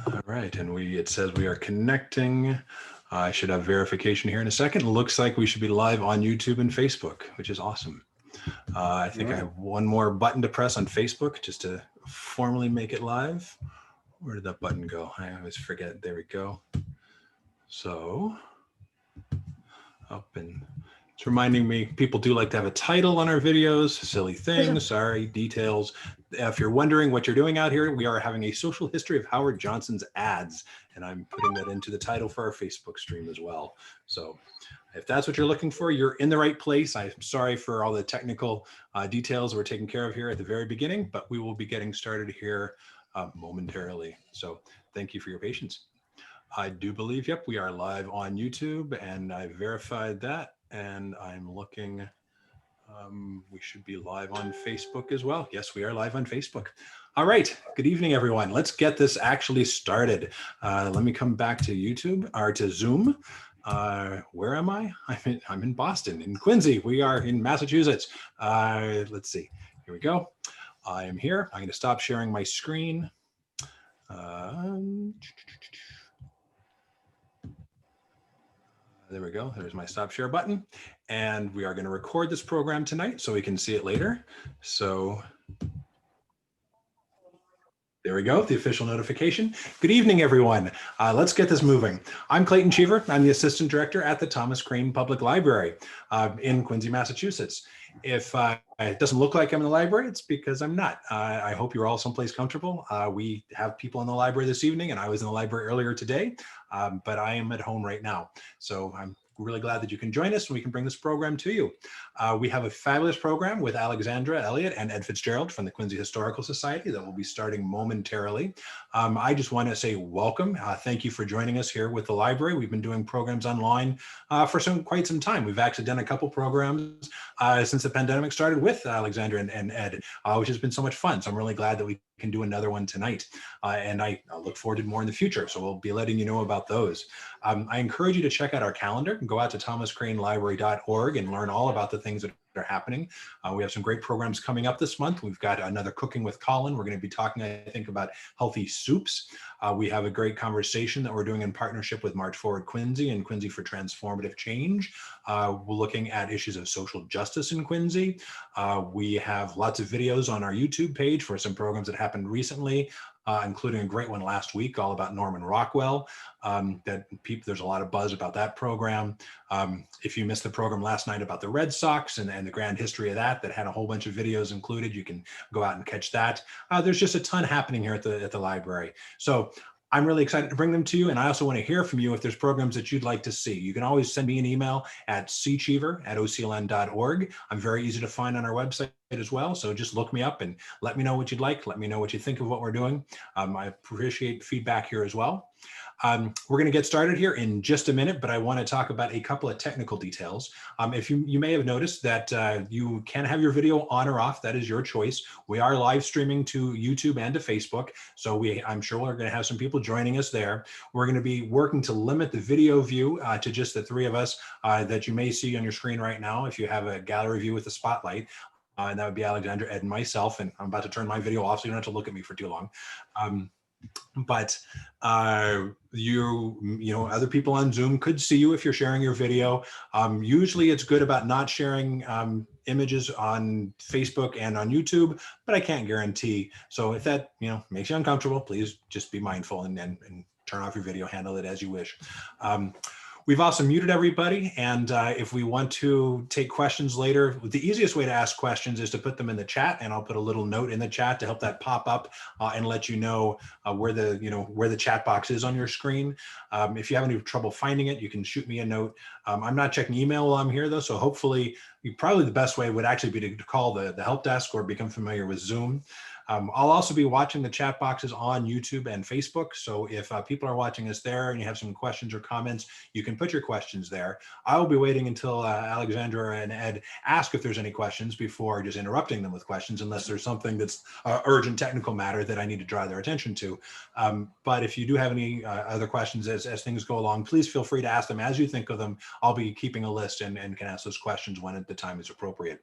All right, and it says we are connecting. I should have verification here in a second. It looks like we should be live on YouTube and Facebook, which is awesome. I think I have one more button to press on Facebook just to formally make it live. Where did that button go? I always forget. There we go. So up, and it's reminding me, people do like to have a title on our videos. Silly things, sorry, details. If you're wondering what you're doing out here, we are having a social history of Howard Johnson's ads, and I'm putting that into the title for our Facebook stream as well. So if that's what you're looking for, you're in the right place. I'm sorry for all the technical details we're taking care of here at the very beginning, but we will be getting started here momentarily. So thank you for your patience. I do believe, yep, we are live on YouTube, and I verified that, and I'm looking, we should be live on Facebook as well. Yes, we are live on Facebook. All right, good evening, everyone. Let's get this actually started. Let me come back to YouTube, or to Zoom. Where am I? I'm in Boston, in Quincy. We are in Massachusetts. Let's see, here we go. I am here. I'm gonna stop sharing my screen. There we go. There's my stop share button. And we are going to record this program tonight so we can see it later. So there we go, the official notification. Good evening, everyone. Let's get this moving. I'm Clayton Cheever. I'm the Assistant Director at the Thomas Crane Public Library in Quincy, Massachusetts. If it doesn't look like I'm in the library, it's because I'm not. I hope you're all someplace comfortable. We have people in the library this evening, and I was in the library earlier today, but I am at home right now. So I'm really glad that you can join us and we can bring this program to you. We have a fabulous program with Alexandra Elliott and Ed Fitzgerald from the Quincy Historical Society that will be starting momentarily. I just want to say welcome. Thank you for joining us here with the library. We've been doing programs online for quite some time. We've actually done a couple programs since the pandemic started with Alexandra and Ed, which has been so much fun. So I'm really glad that we can do another one tonight. And I look forward to more in the future. So we'll be letting you know about those. I encourage you to check out our calendar and go out to thomascranelibrary.org and learn all about the things that are happening. We have some great programs coming up this month. We've got another Cooking with Colin. We're going to be talking, I think, about healthy soups. We have a great conversation that we're doing in partnership with March Forward Quincy and Quincy for Transformative Change. We're looking at issues of social justice in Quincy. We have lots of videos on our YouTube page for some programs that happened recently, including a great one last week all about Norman Rockwell. There's a lot of buzz about that program. If you missed the program last night about the Red Sox and the grand history of that had a whole bunch of videos included, you can go out and catch that. There's just a ton happening here at the library. So I'm really excited to bring them to you. And I also want to hear from you if there's programs that you'd like to see. You can always send me an email at ccheever@ocln.org. I'm very easy to find on our website as well. So just look me up and let me know what you'd like. Let me know what you think of what we're doing. I appreciate feedback here as well. We're going to get started here in just a minute, but I want to talk about a couple of technical details. If you may have noticed that you can have your video on or off. That is your choice. We are live streaming to YouTube and to Facebook. So I'm sure we're going to have some people joining us there. We're going to be working to limit the video view to just the three of us that you may see on your screen right now if you have a gallery view with a spotlight. And that would be Alexandra, Ed, and myself. And I'm about to turn my video off so you don't have to look at me for too long. But other people on Zoom could see you if you're sharing your video. Usually it's good about not sharing images on Facebook and on YouTube, but I can't guarantee. So if that makes you uncomfortable, please just be mindful and turn off your video, handle it as you wish. We've also muted everybody, and if we want to take questions later, the easiest way to ask questions is to put them in the chat, and I'll put a little note in the chat to help that pop up and let you know where the chat box is on your screen. If you have any trouble finding it, you can shoot me a note. I'm not checking email while I'm here though, so hopefully, probably the best way would actually be to call the help desk or become familiar with Zoom. I'll also be watching the chat boxes on YouTube and Facebook. So if people are watching us there and you have some questions or comments, you can put your questions there. I will be waiting until Alexandra and Ed ask if there's any questions before just interrupting them with questions, unless there's something that's urgent technical matter that I need to draw their attention to. But if you do have any other questions as things go along, please feel free to ask them as you think of them. I'll be keeping a list and can ask those questions when the time is appropriate.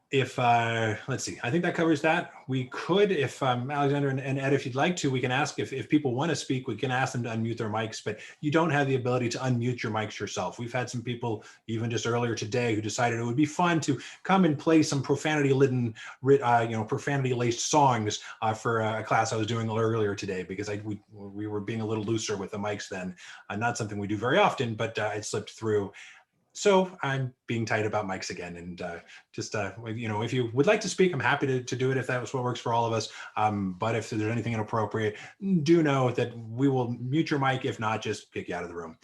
if let's see, I think that covers that. We could, if Alexander and Ed, if you'd like to, we can ask if people want to speak, we can ask them to unmute their mics, but you don't have the ability to unmute your mics yourself. We've had some people even just earlier today who decided it would be fun to come and play some profanity-laden, profanity-laced songs for a class I was doing earlier today, because we were being a little looser with the mics then. Not something we do very often, but it slipped through. So I'm being tight about mics again, and if you would like to speak, I'm happy to do it if that was what works for all of us. But if there's anything inappropriate, do know that we will mute your mic. If not, just kick you out of the room,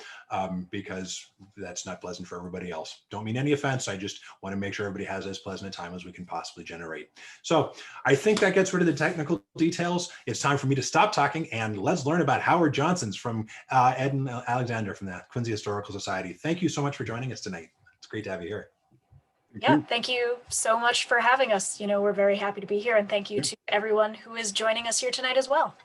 because that's not pleasant for everybody else. Don't mean any offense. I just want to make sure everybody has as pleasant a time as we can possibly generate. So I think that gets rid of the technical details. It's time for me to stop talking and let's learn about Howard Johnson's from Ed and Alexander from the Quincy Historical Society. Thank you so much for joining us tonight. It's great to have you here. Thank you so much for having us. We're very happy to be here, and thank you to everyone who is joining us here tonight as well.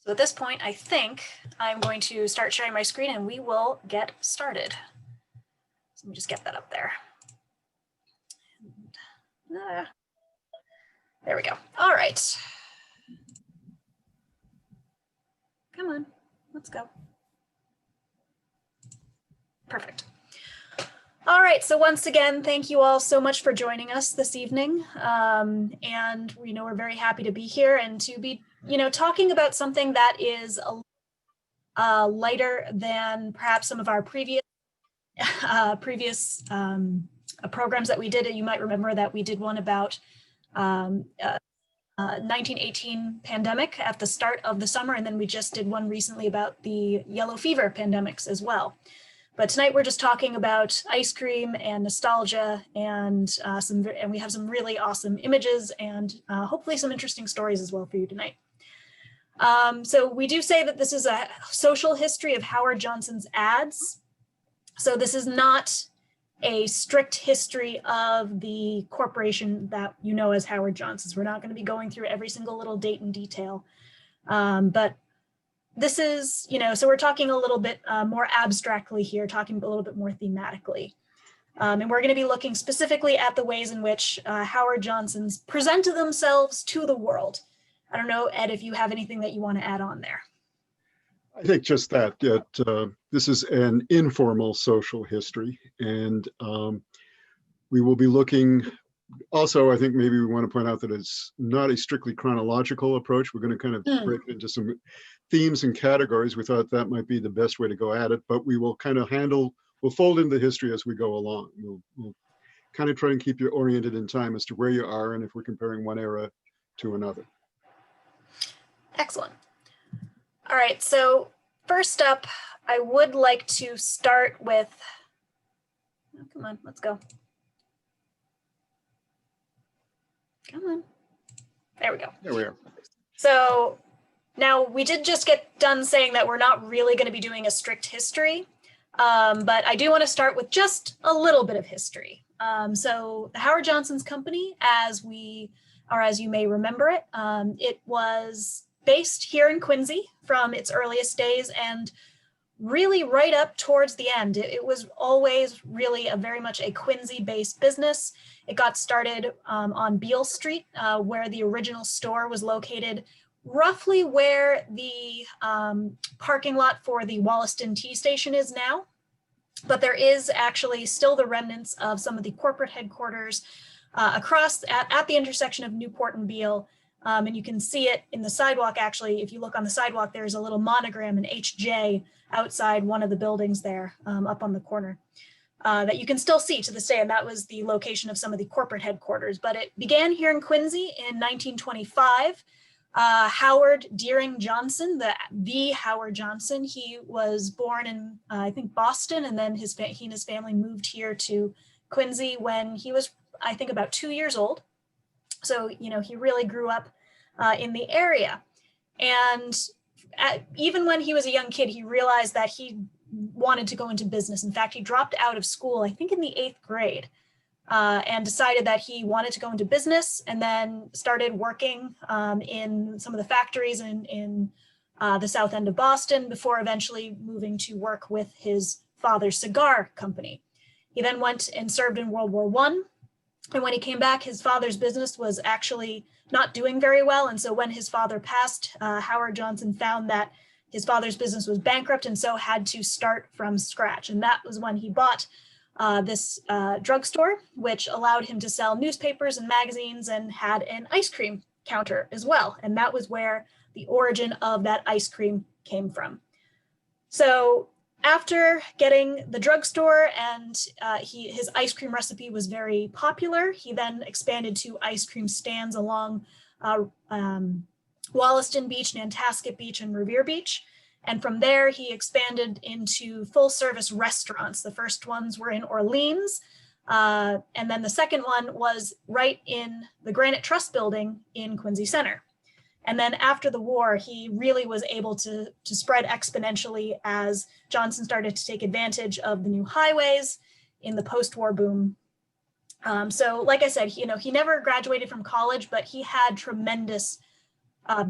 So at this point, I think I'm going to start sharing my screen and we will get started. So let me just get that up there. There we go. All right. Come on, let's go. Perfect. All right, so once again, thank you all so much for joining us this evening. And we're very happy to be here and to be, talking about something that is a lighter than perhaps some of our previous programs that we did. You might remember that we did one about 1918 pandemic at the start of the summer, and then we just did one recently about the yellow fever pandemics as well. But tonight we're just talking about ice cream and nostalgia, and we have some really awesome images and hopefully some interesting stories as well for you tonight. So we do say that this is a social history of Howard Johnson's ads. So this is not a strict history of the corporation that you know as Howard Johnson's. We're not going to be going through every single little date in detail, but this is, so we're talking a little bit more abstractly here, talking a little bit more thematically. And we're going to be looking specifically at the ways in which Howard Johnson's presented themselves to the world. I don't know, Ed, if you have anything that you want to add on there. I think just that this is an informal social history, and we will be looking. Also, I think maybe we want to point out that it's not a strictly chronological approach. We're going to kind of break it into some themes and categories. We thought that might be the best way to go at it, but we will kind of we'll fold in the history as we go along. We'll kind of try and keep you oriented in time as to where you are and if we're comparing one era to another. Excellent. All right, so first up, I would like to start with, oh, come on, let's go. Come on. There we go. There we are. So now we did just get done saying that we're not really going to be doing a strict history, but I do want to start with just a little bit of history. So the Howard Johnson's company, as you may remember it, it was based here in Quincy from its earliest days and really right up towards the end. It was always really very much a Quincy-based business. It got started on Beale Street, where the original store was located, roughly where the parking lot for the Wollaston T station is now. But there is actually still the remnants of some of the corporate headquarters across at the intersection of Newport and Beale. And you can see it in the sidewalk. Actually, if you look on the sidewalk, there's a little monogram, an HJ, outside one of the buildings there up on the corner that you can still see to this day. And that was the location of some of the corporate headquarters. But it began here in Quincy in 1925. Howard Deering Johnson, the Howard Johnson, he was born in, I think, Boston, and then he and his family moved here to Quincy when he was, I think, about 2 years old. So, he really grew up in the area. And even when he was a young kid, he realized that he wanted to go into business. In fact, he dropped out of school, I think in the 8th grade, and decided that he wanted to go into business, and then started working in some of the factories in the south end of Boston before eventually moving to work with his father's cigar company. He then went and served in World War I. And when he came back, his father's business was actually not doing very well. And so when his father passed, Howard Johnson found that his father's business was bankrupt and so had to start from scratch. And that was when he bought this drugstore, which allowed him to sell newspapers and magazines, and had an ice cream counter as well. And that was where the origin of that ice cream came from. So after getting the drugstore and his ice cream recipe was very popular, he then expanded to ice cream stands along Wollaston Beach, Nantasket Beach, and Revere Beach. And from there, he expanded into full service restaurants. The first ones were in Orleans. And then the second one was right in the Granite Trust Building in Quincy Center. And then after the war, he really was able to spread exponentially as Johnson started to take advantage of the new highways in the post-war boom. So like I said, he never graduated from college, but he had tremendous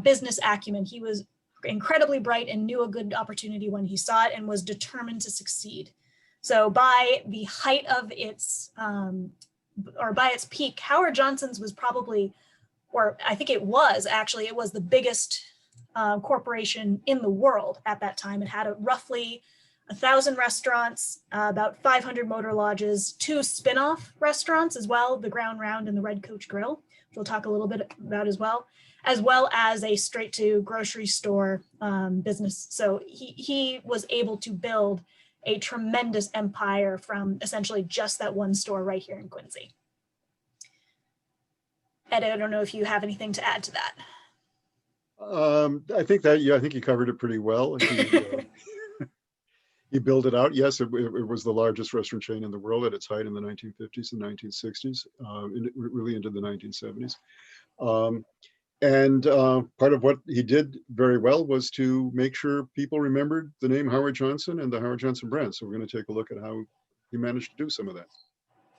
business acumen. He was incredibly bright and knew a good opportunity when he saw it and was determined to succeed. So by the height of its, or by its peak, Howard Johnson's was probably, or I think it was the biggest corporation in the world at that time. It had roughly 1,000 restaurants, about 500 motor lodges, 2 spin-off restaurants as well, the Ground Round and the Red Coach Grill, which we'll talk a little bit about as well as a straight-to grocery store business. So he was able to build a tremendous empire from essentially just that one store right here in Quincy. Ed, I don't know if you have anything to add to that. I think you covered it pretty well. He built it out. Yes, it was the largest restaurant chain in the world at its height in the 1950s and 1960s, really into the 1970s. And part of what he did very well was to make sure people remembered the name Howard Johnson and the Howard Johnson brand. So we're going to take a look at how he managed to do some of that.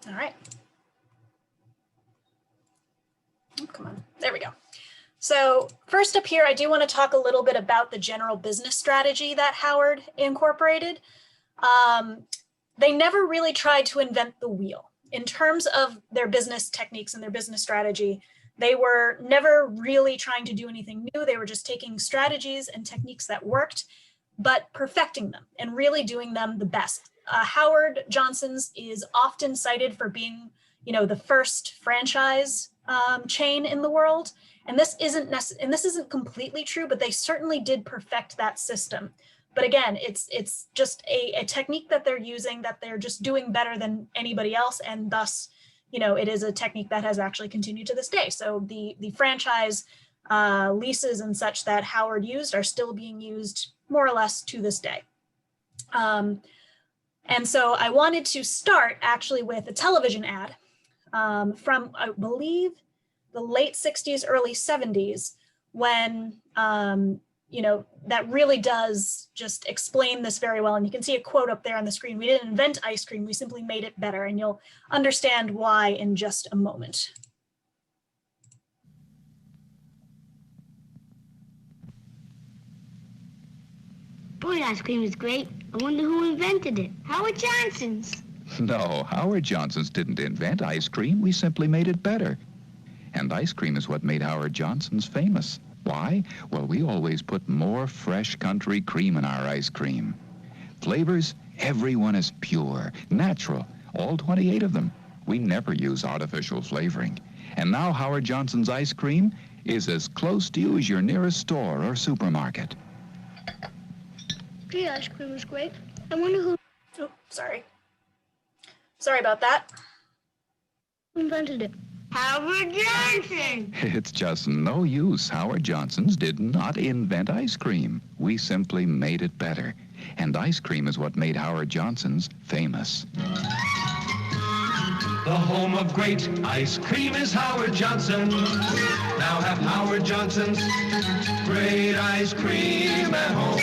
All right. Oh, come on, there we go. So first up here, I do want to talk a little bit about the general business strategy that Howard incorporated. They never really tried to invent the wheel. In terms of their business techniques and their business strategy, they were never really trying to do anything new. They were just taking strategies and techniques that worked, but perfecting them and really doing them the best. Howard Johnson's is often cited for being, the first franchise chain in the world. And this isn't completely true, but they certainly did perfect that system. But again, it's just a technique that they're using, that they're just doing better than anybody else, and thus, it is a technique that has actually continued to this day. So the franchise leases and such that Howard used are still being used more or less to this day. And so I wanted to start actually with a television ad from, I believe, the late 60s, early 70s, when, that really does just explain this very well. And you can see a quote up there on the screen. We didn't invent ice cream, we simply made it better. And you'll understand why in just a moment. Boy, ice cream is great. I wonder who invented it. Howard Johnson's. No, Howard Johnson's didn't invent ice cream. We simply made it better. And ice cream is what made Howard Johnson's famous. Why? Well, we always put more fresh country cream in our ice cream. Flavors, everyone is pure, natural, all 28 of them. We never use artificial flavoring. And now Howard Johnson's ice cream is as close to you as your nearest store or supermarket. Gee, ice cream is great. I wonder who Sorry about that. invented it. Howard Johnson! It's just no use. Howard Johnson's did not invent ice cream. We simply made it better. And ice cream is what made Howard Johnson's famous. The home of great ice cream is Howard Johnson. Now have Howard Johnson's great ice cream at home.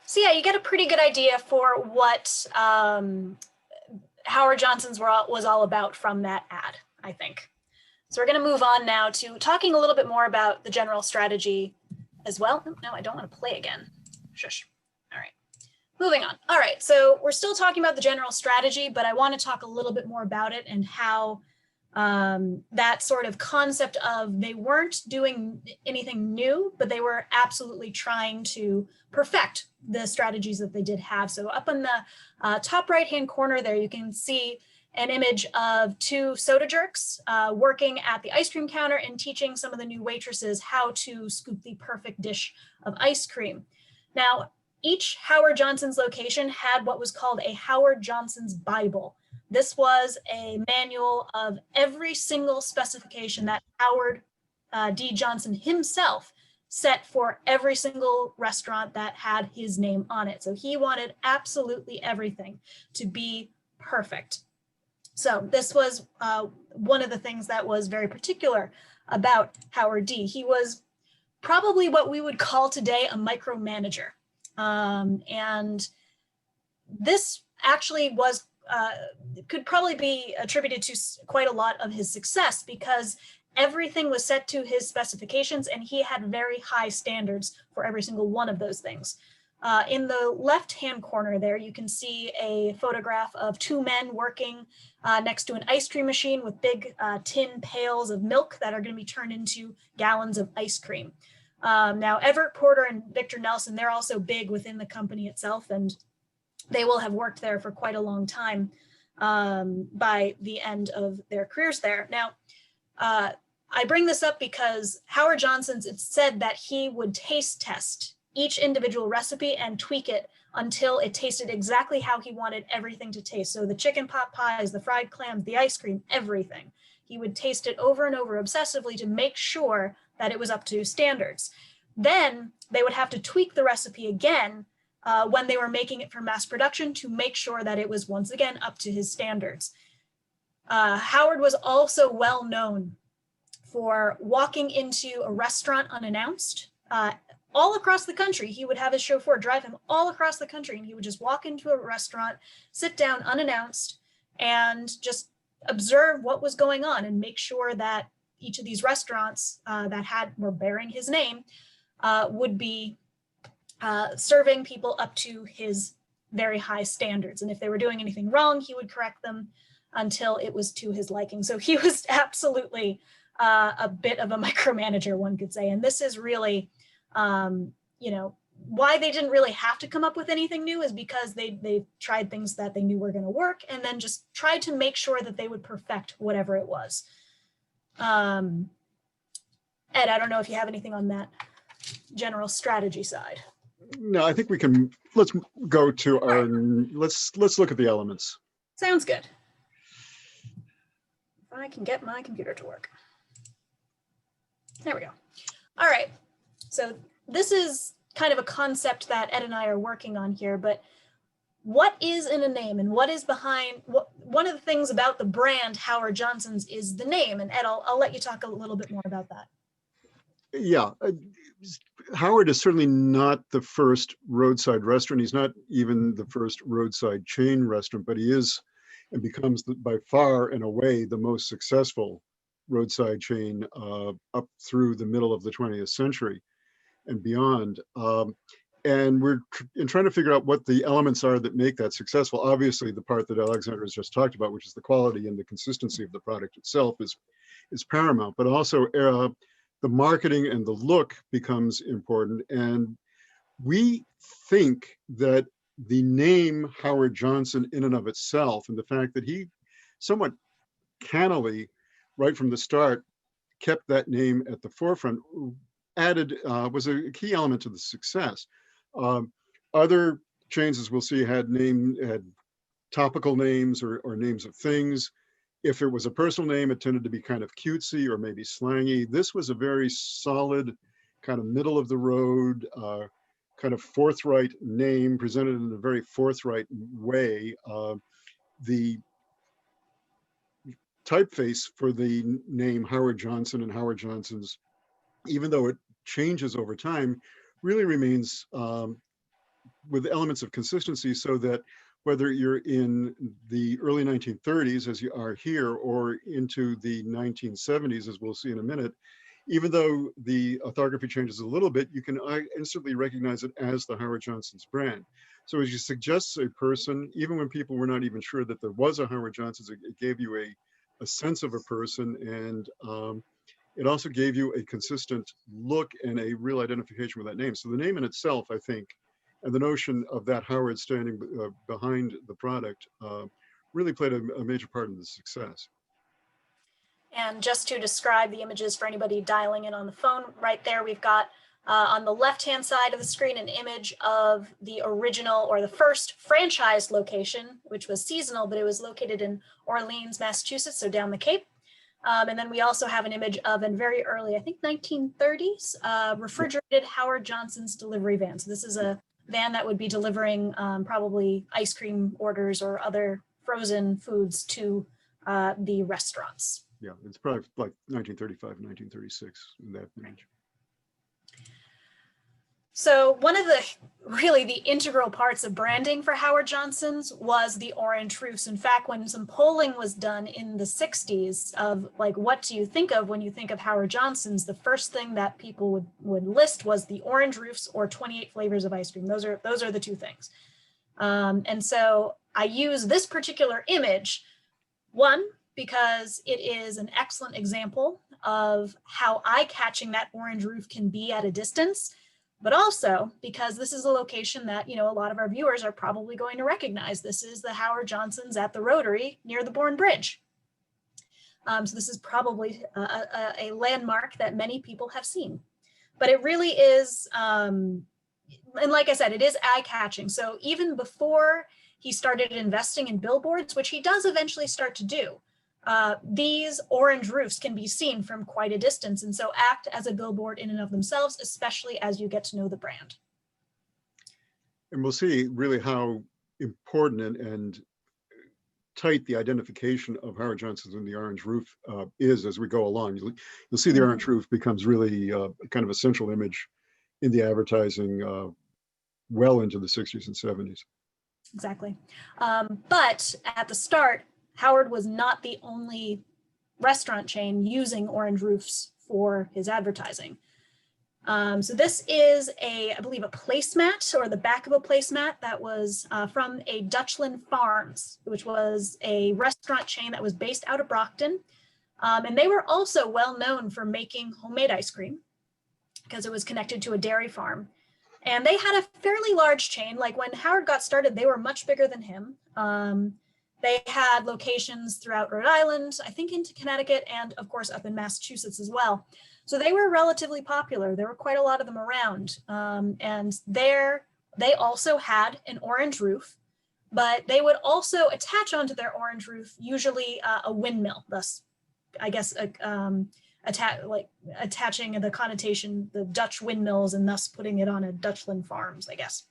So yeah, you get a pretty good idea for what Howard Johnson's was all about from that ad, I think. So we're going to move on now to talking a little bit more about the general strategy as well. No, I don't want to play again. Shush. All right. Moving on. All right, so we're still talking about the general strategy, but I want to talk a little bit more about it and how that sort of concept of they weren't doing anything new, but they were absolutely trying to perfect the strategies that they did have. So up in the top right-hand corner there, you can see an image of two soda jerks working at the ice cream counter and teaching some of the new waitresses how to scoop the perfect dish of ice cream. Now, each Howard Johnson's location had what was called a Howard Johnson's Bible. This was a manual of every single specification that Howard D. Johnson himself set for every single restaurant that had his name on it. So he wanted absolutely everything to be perfect. So this was one of the things that was very particular about Howard D. He was probably what we would call today a micromanager. And this actually was could probably be attributed to quite a lot of his success because everything was set to his specifications and he had very high standards for every single one of those things. In the left-hand corner there, you can see a photograph of two men working next to an ice cream machine with big tin pails of milk that are going to be turned into gallons of ice cream. Now, Everett Porter and Victor Nelson, they're also big within the company itself, and they will have worked there for quite a long time by the end of their careers there. Now, I bring this up because Howard Johnson's, it's said that he would taste test each individual recipe and tweak it until it tasted exactly how he wanted everything to taste. So the chicken pot pies, the fried clams, the ice cream, everything. He would taste it over and over obsessively to make sure that it was up to standards. Then they would have to tweak the recipe again when they were making it for mass production to make sure that it was once again up to his standards. Howard was also well known for walking into a restaurant unannounced. All across the country, he would have his chauffeur drive him all across the country, and he would just walk into a restaurant, sit down unannounced, and just observe what was going on and make sure that each of these restaurants that were bearing his name would be serving people up to his very high standards. And if they were doing anything wrong, he would correct them until it was to his liking. So he was absolutely a bit of a micromanager, one could say. And this is really, you know, why they didn't really have to come up with anything new is because they tried things that they knew were going to work and then just tried to make sure that they would perfect whatever it was. Ed, I don't know if you have anything on that general strategy side. No, I think we can, let's go to our, let's look at the elements. Sounds good. If I can get my computer to work. There we go. All right. So this is kind of a concept that Ed and I are working on here, but what is in a name and what is behind, one of the things about the brand Howard Johnson's is the name. And Ed, I'll let you talk a little bit more about that. Yeah, Howard is certainly not the first roadside restaurant. He's not even the first roadside chain restaurant, but he is and becomes by far and away the most successful roadside chain up through the middle of the 20th century and beyond. And we're trying to figure out what the elements are that make that successful. Obviously, the part that Alexander has just talked about, which is the quality and the consistency of the product itself, is paramount, but also the marketing and the look becomes important. And we think that the name Howard Johnson in and of itself, and the fact that he somewhat cannily, right from the start, kept that name at the forefront, was a key element to the success. Other chains, as we'll see, had topical names or names of things. If it was a personal name, it tended to be kind of cutesy or maybe slangy. This was a very solid, kind of middle of the road, kind of forthright name presented in a very forthright way. The typeface for the name Howard Johnson and Howard Johnson's, even though it changes over time, really remains with elements of consistency, so that whether you're in the early 1930s, as you are here, or into the 1970s, as we'll see in a minute, even though the orthography changes a little bit, you can instantly recognize it as the Howard Johnson's brand. So as you suggest a person, even when people were not even sure that there was a Howard Johnson's, it gave you a sense of a person, and it also gave you a consistent look and a real identification with that name. So the name in itself, I think, and the notion of that Howard standing behind the product really played a major part in the success. And just to describe the images for anybody dialing in on the phone, right there, we've got on the left-hand side of the screen an image of the original or the first franchise location, which was seasonal, but it was located in Orleans, Massachusetts, so down the Cape. And then we also have an image of a very early, I think 1930s, refrigerated Howard Johnson's delivery van. So this is a van that would be delivering probably ice cream orders or other frozen foods to the restaurants. Yeah, it's probably like 1935, 1936 in that image. So one of the really the integral parts of branding for Howard Johnson's was the orange roofs. In fact, when some polling was done in the 60s of like, what do you think of when you think of Howard Johnson's, the first thing that people would list was the orange roofs or 28 flavors of ice cream. Those are the two things. And so I use this particular image, one, because it is an excellent example of how eye-catching that orange roof can be at a distance, but also because this is a location that, you know, a lot of our viewers are probably going to recognize. This is the Howard Johnson's at the Rotary near the Bourne Bridge. So this is probably a landmark that many people have seen, but it really is, and like I said, it is eye-catching. So even before he started investing in billboards, which he does eventually start to do, these orange roofs can be seen from quite a distance and so act as a billboard in and of themselves, especially as you get to know the brand. And we'll see really how important and tight the identification of Howard Johnson's and the orange roof is as we go along. You'll see the orange roof becomes really kind of a central image in the advertising well into the 60s and 70s. Exactly. But at the start, Howard was not the only restaurant chain using orange roofs for his advertising. So this is I believe a placemat or the back of a placemat that was from a Dutchland Farms, which was a restaurant chain that was based out of Brockton. And they were also well known for making homemade ice cream because it was connected to a dairy farm. And they had a fairly large chain. Like when Howard got started, they were much bigger than him. They had locations throughout Rhode Island, I think into Connecticut, and of course up in Massachusetts as well. So they were relatively popular. There were quite a lot of them around. And they also had an orange roof, but they would also attach onto their orange roof usually a windmill, thus, I guess, attaching the connotation, the Dutch windmills, and thus putting it on a Dutchland Farms, I guess.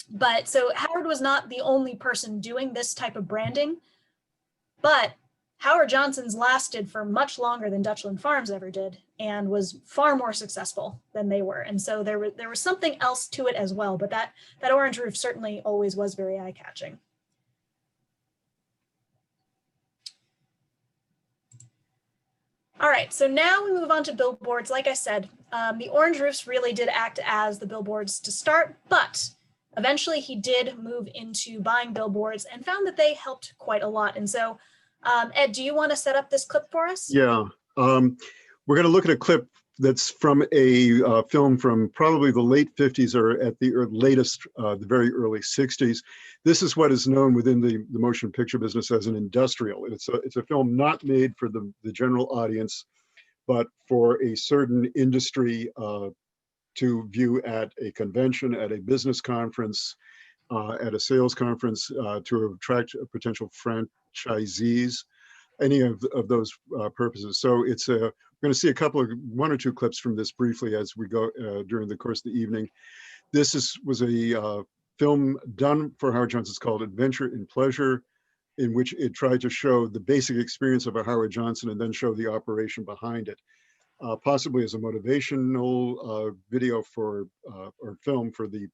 But so Howard was not the only person doing this type of branding, but Howard Johnson's lasted for much longer than Dutchland Farms ever did and was far more successful than they were. And so there was something else to it as well, but that orange roof certainly always was very eye-catching. All right, so now we move on to billboards. Like I said, the orange roofs really did act as the billboards to start, but eventually he did move into buying billboards and found that they helped quite a lot. And so, Ed, do you want to set up this clip for us? Yeah, we're going to look at a clip that's from a film from probably the late 50s or at the latest, the very early 60s. This is what is known within the motion picture business as an industrial. It's a film not made for the general audience, but for a certain industry to view at a convention, at a business conference, at a sales conference, to attract potential franchisees, any of those purposes. So it's we're going to see one or two clips from this briefly as we go during the course of the evening. This was a film done for Howard Johnson's called Adventure in Pleasure, in which it tried to show the basic experience of a Howard Johnson and then show the operation behind it. Possibly as a motivational video or film for the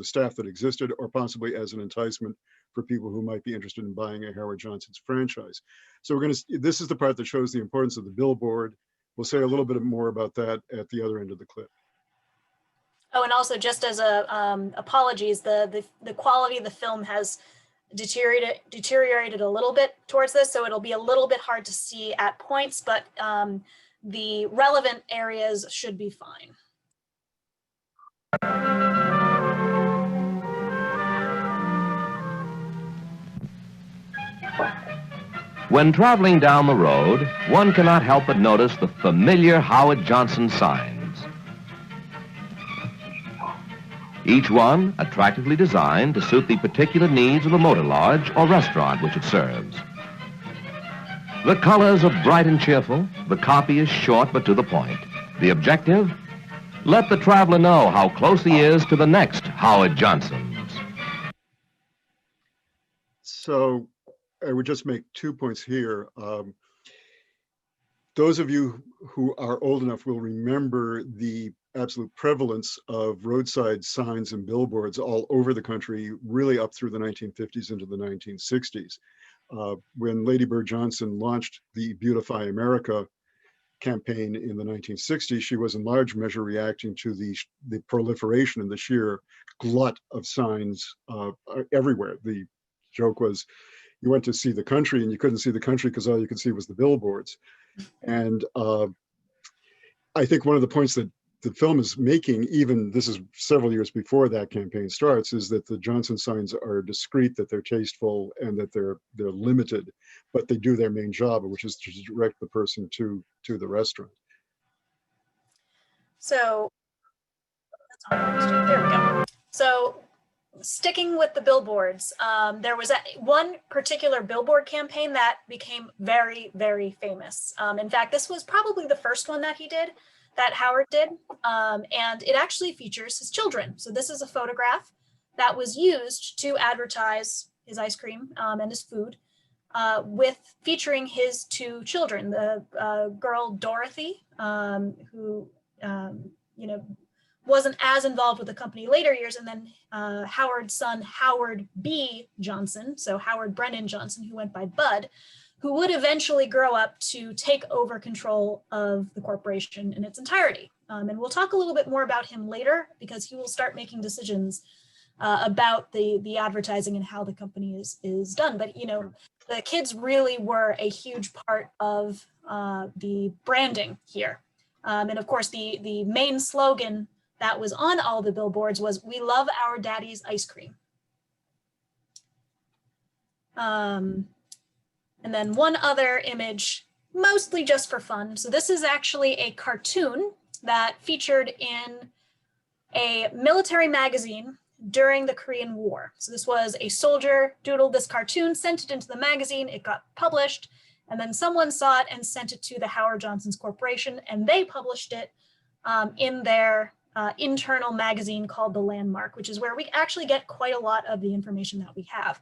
staff that existed, or possibly as an enticement for people who might be interested in buying a Howard Johnson's franchise. So this is the part that shows the importance of the billboard. We'll say a little bit more about that at the other end of the clip. Oh, and also just as a apologies, the quality of the film has deteriorated a little bit towards this, so it'll be a little bit hard to see at points, but the relevant areas should be fine. When traveling down the road, one cannot help but notice the familiar Howard Johnson signs. Each one attractively designed to suit the particular needs of the motor lodge or restaurant which it serves. The colors are bright and cheerful. The copy is short but to the point. The objective? Let the traveler know how close he is to the next Howard Johnson's. So I would just make 2 points here. Those of you who are old enough will remember the absolute prevalence of roadside signs and billboards all over the country, really up through the 1950s into the 1960s. When Lady Bird Johnson launched the Beautify America campaign in the 1960s, she was in large measure reacting to the proliferation and the sheer glut of signs everywhere. The joke was, you went to see the country and you couldn't see the country because all you could see was the billboards. And I think one of the points that the film is making, even this is several years before that campaign starts, is that the Johnson signs are discreet, that they're tasteful, and that they're limited, but they do their main job, which is to direct the person to the restaurant. So there we go. So sticking with the billboards, there was one particular billboard campaign that became very, very famous. In fact, this was probably the first one that Howard did, and it actually features his children. So this is a photograph that was used to advertise his ice cream and his food, featuring his 2 children, the girl Dorothy, who wasn't as involved with the company later years, and then Howard's son, Howard B. Johnson, so Howard Brennan Johnson, who went by Bud, who would eventually grow up to take over control of the corporation in its entirety. And we'll talk a little bit more about him later, because he will start making decisions about the advertising and how the company is done. But the kids really were a huge part of the branding here. And of course, the main slogan that was on all the billboards was, "We love our daddy's ice cream." And then one other image, mostly just for fun. So this is actually a cartoon that featured in a military magazine during the Korean War. So this was a soldier doodled this cartoon, sent it into the magazine, it got published, and then someone saw it and sent it to the Howard Johnson's Corporation, and they published it in their internal magazine called The Landmark, which is where we actually get quite a lot of the information that we have.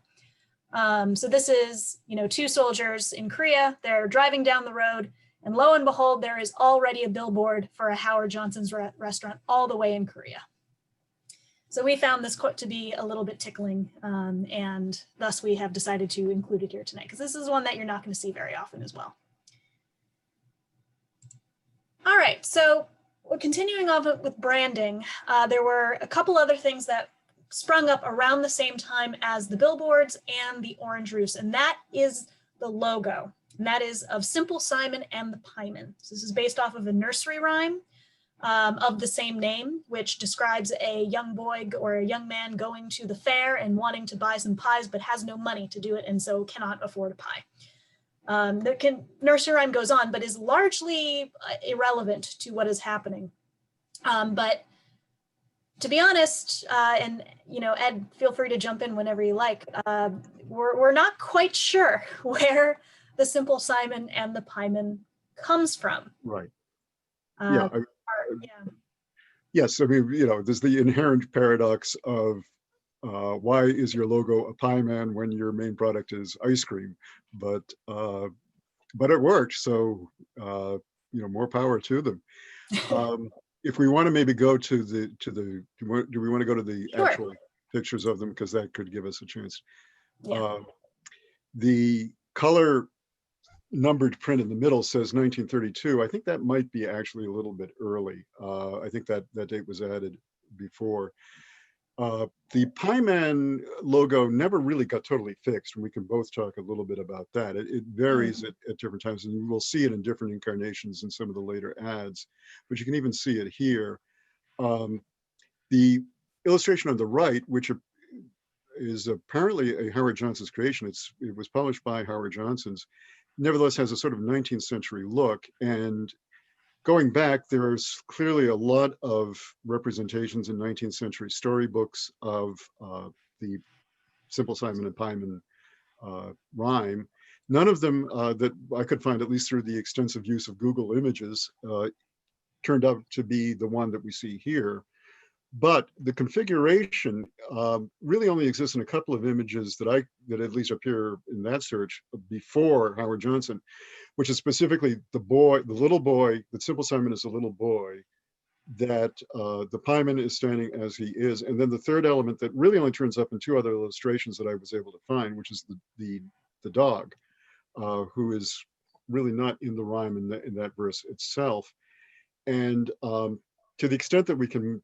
So this is, 2 soldiers in Korea, they're driving down the road, and lo and behold, there is already a billboard for a Howard Johnson's restaurant all the way in Korea. So we found this quote to be a little bit tickling, and thus we have decided to include it here tonight, because this is one that you're not going to see very often as well. All right, so we're continuing on with branding. There were a couple other things that sprung up around the same time as the billboards and the orange roofs, and that is the logo, and that is of Simple Simon and the Piemen. So this is based off of a nursery rhyme of the same name, which describes a young boy or a young man going to the fair and wanting to buy some pies, but has no money to do it, and so cannot afford a pie. The nursery rhyme goes on, but is largely irrelevant to what is happening. But to be honest, and Ed, feel free to jump in whenever you like, we're not quite sure where the Simple Simon and the Piemen comes from. Right. Yeah. Yes, I mean, there's the inherent paradox of why is your logo a pie man when your main product is ice cream? But it worked, so more power to them. If we want to maybe go to do we want to go to the Sure. actual pictures of them, because that could give us a chance. Yeah. The color numbered print in the middle says 1932. I think that might be actually a little bit early. I think that date was added before. The Pieman logo never really got totally fixed, and we can both talk a little bit about that. It varies at different times, and you will see it in different incarnations in some of the later ads, but you can even see it here. The illustration on the right, which is apparently a Howard Johnson's creation, it was published by Howard Johnson's, nevertheless has a sort of 19th century look. And going back, there's clearly a lot of representations in 19th century storybooks of the Simple Simon and Pieman rhyme. None of them that I could find, at least through the extensive use of Google Images, turned out to be the one that we see here. But the configuration really only exists in a couple of images that at least appear in that search before Howard Johnson, which is specifically the little boy, that Simple Simon is a little boy, that the Pieman is standing as he is. And then the third element that really only turns up in two other illustrations that I was able to find, which is the dog, who is really not in the rhyme in that verse itself. And to the extent that we can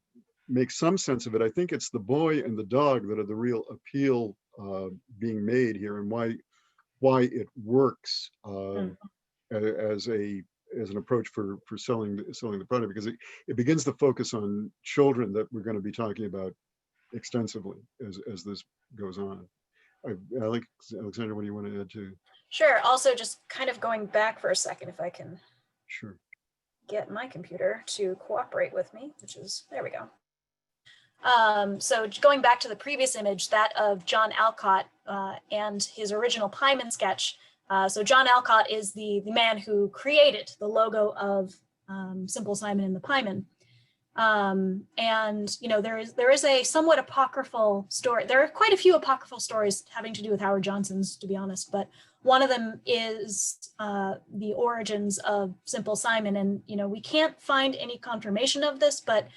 make some sense of it, I think it's the boy and the dog that are the real appeal being made here, and why it works as an approach for selling the product, because it begins to focus on children that we're going to be talking about extensively as this goes on. Alexandra, what do you want to add to? Sure. Also, just kind of going back for a second, if I can Sure. get my computer to cooperate with me, which is, there we go. So going back to the previous image, that of John Alcott and his original Pieman sketch. So John Alcott is the man who created the logo of Simple Simon and the Pieman. And, you know, there is a somewhat apocryphal story. There are quite a few apocryphal stories having to do with Howard Johnson's, to be honest, but one of them is the origins of Simple Simon. And, you know, we can't find any confirmation of this, but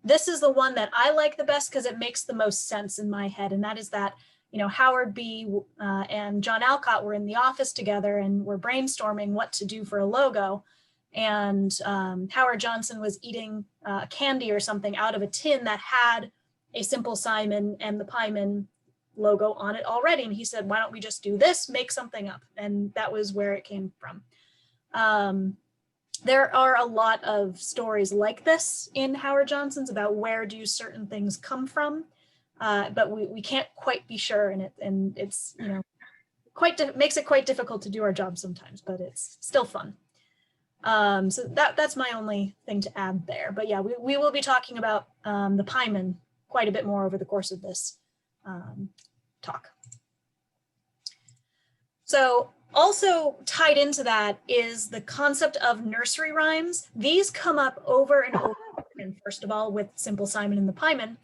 this is the one that I like the best because it makes the most sense in my head. And that is that, you know, Howard B. And John Alcott were in the office together and were brainstorming what to do for a logo. And Howard Johnson was eating candy or something out of a tin that had a Simple Simon and the Pieman logo on it already. And he said, why don't we just do this, make something up? And that was where it came from. There are a lot of stories like this in Howard Johnson's about where do certain things come from, but we can't quite be sure, and it's, you know, makes it quite difficult to do our job sometimes, but it's still fun. So that's my only thing to add there. But yeah, we will be talking about the Pieman quite a bit more over the course of this talk. So also tied into that is the concept of nursery rhymes. These come up over and over again, first of all, with Simple Simon and the Pieman,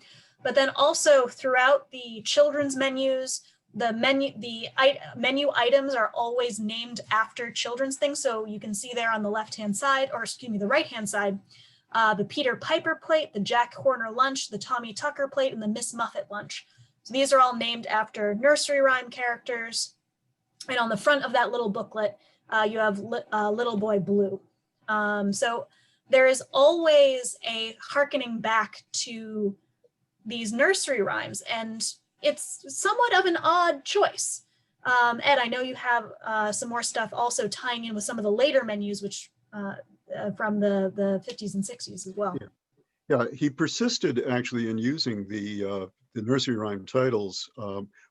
but then also throughout the children's menus, the menu items are always named after children's things. So you can see there on the left-hand side, or excuse me, the right-hand side, the Peter Piper plate, the Jack Horner lunch, the Tommy Tucker plate, and the Miss Muffet lunch. So these are all named after nursery rhyme characters. And on the front of that little booklet, you have Little Boy Blue. So there is always a hearkening back to these nursery rhymes, and it's somewhat of an odd choice. Ed, I know you have some more stuff also tying in with some of the later menus, which from the 50s and 60s as well. Yeah, he persisted actually in using the nursery rhyme titles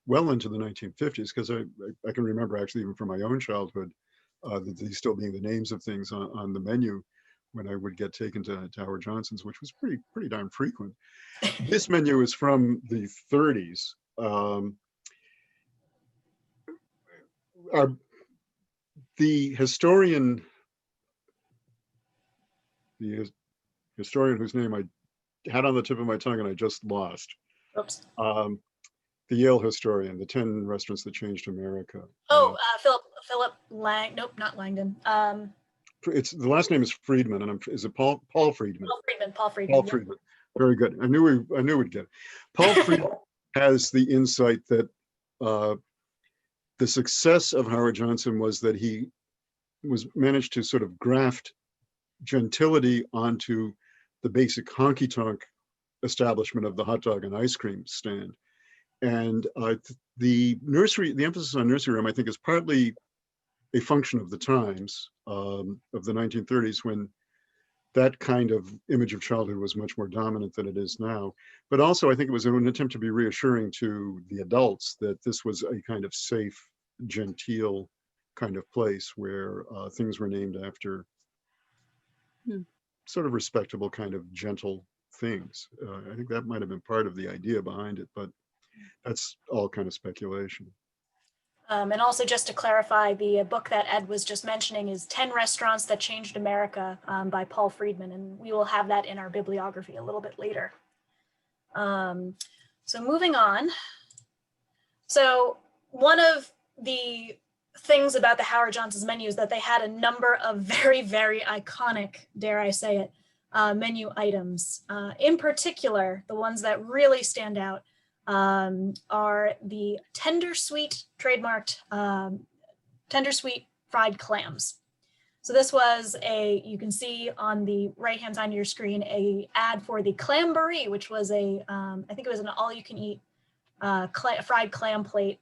well into the 1950s, because I can remember actually even from my own childhood these still being the names of things on the menu when I would get taken to Howard Johnson's, which was pretty darn frequent. This menu is from the 30s. The historian whose name I had on the tip of my tongue and I just lost. Oops. The Yale historian, the 10 restaurants that changed America. Oh, Philip Lang. Nope, not Langdon. It's the last name is Friedman, and is it Paul Friedman? Paul Friedman. Friedman. Very good. I knew we'd get it. Paul Friedman has the insight that the success of Howard Johnson was that he managed to sort of graft gentility onto the basic honky-tonk establishment of the hot dog and ice cream stand. And the nursery, the emphasis on nursery rhyme, I think, is partly a function of the times of the 1930s, when that kind of image of childhood was much more dominant than it is now. But also, I think it was an attempt to be reassuring to the adults that this was a kind of safe, genteel kind of place where things were named after sort of respectable, kind of gentle things. I think that might have been part of the idea behind it, but that's all kind of speculation. And also, just to clarify, the book that Ed was just mentioning is 10 Restaurants That Changed America by Paul Friedman, and we will have that in our bibliography a little bit later. So moving on. So one of the things about the Howard Johnson's menu is that they had a number of very, very iconic, dare I say it, menu items. In particular, the ones that really stand out are the tender sweet, trademarked tender sweet fried clams. So this was you can see on the right-hand side of your screen, a ad for the Clamboree, which was I think it was an all-you-can-eat fried clam plate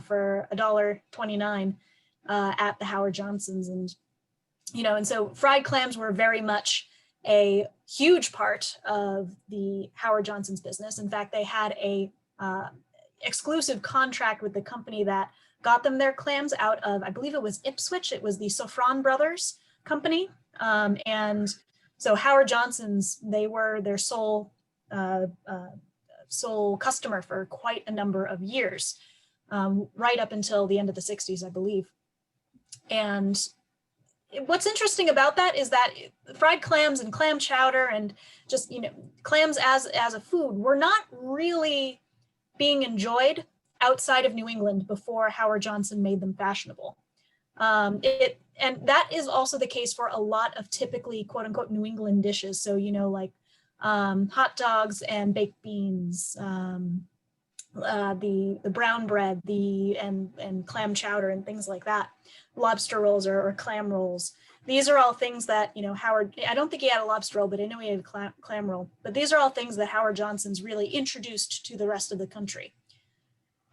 for $1.29 at the Howard Johnson's. And, and so fried clams were very much a huge part of the Howard Johnson's business. In fact, they had a exclusive contract with the company that got them their clams out of, I believe it was Ipswich. It was the Sofran Brothers company. And so Howard Johnson's, they were their sole customer for quite a number of years, right up until the end of the 60s, I believe. And what's interesting about that is that fried clams and clam chowder and just, clams as a food were not really being enjoyed outside of New England before Howard Johnson made them fashionable. And that is also the case for a lot of typically quote unquote New England dishes. So, like hot dogs and baked beans, the brown bread, and clam chowder and things like that, lobster rolls or clam rolls. These are all things that, Howard, I don't think he had a lobster roll, but I know he had a clam roll. But these are all things that Howard Johnson's really introduced to the rest of the country.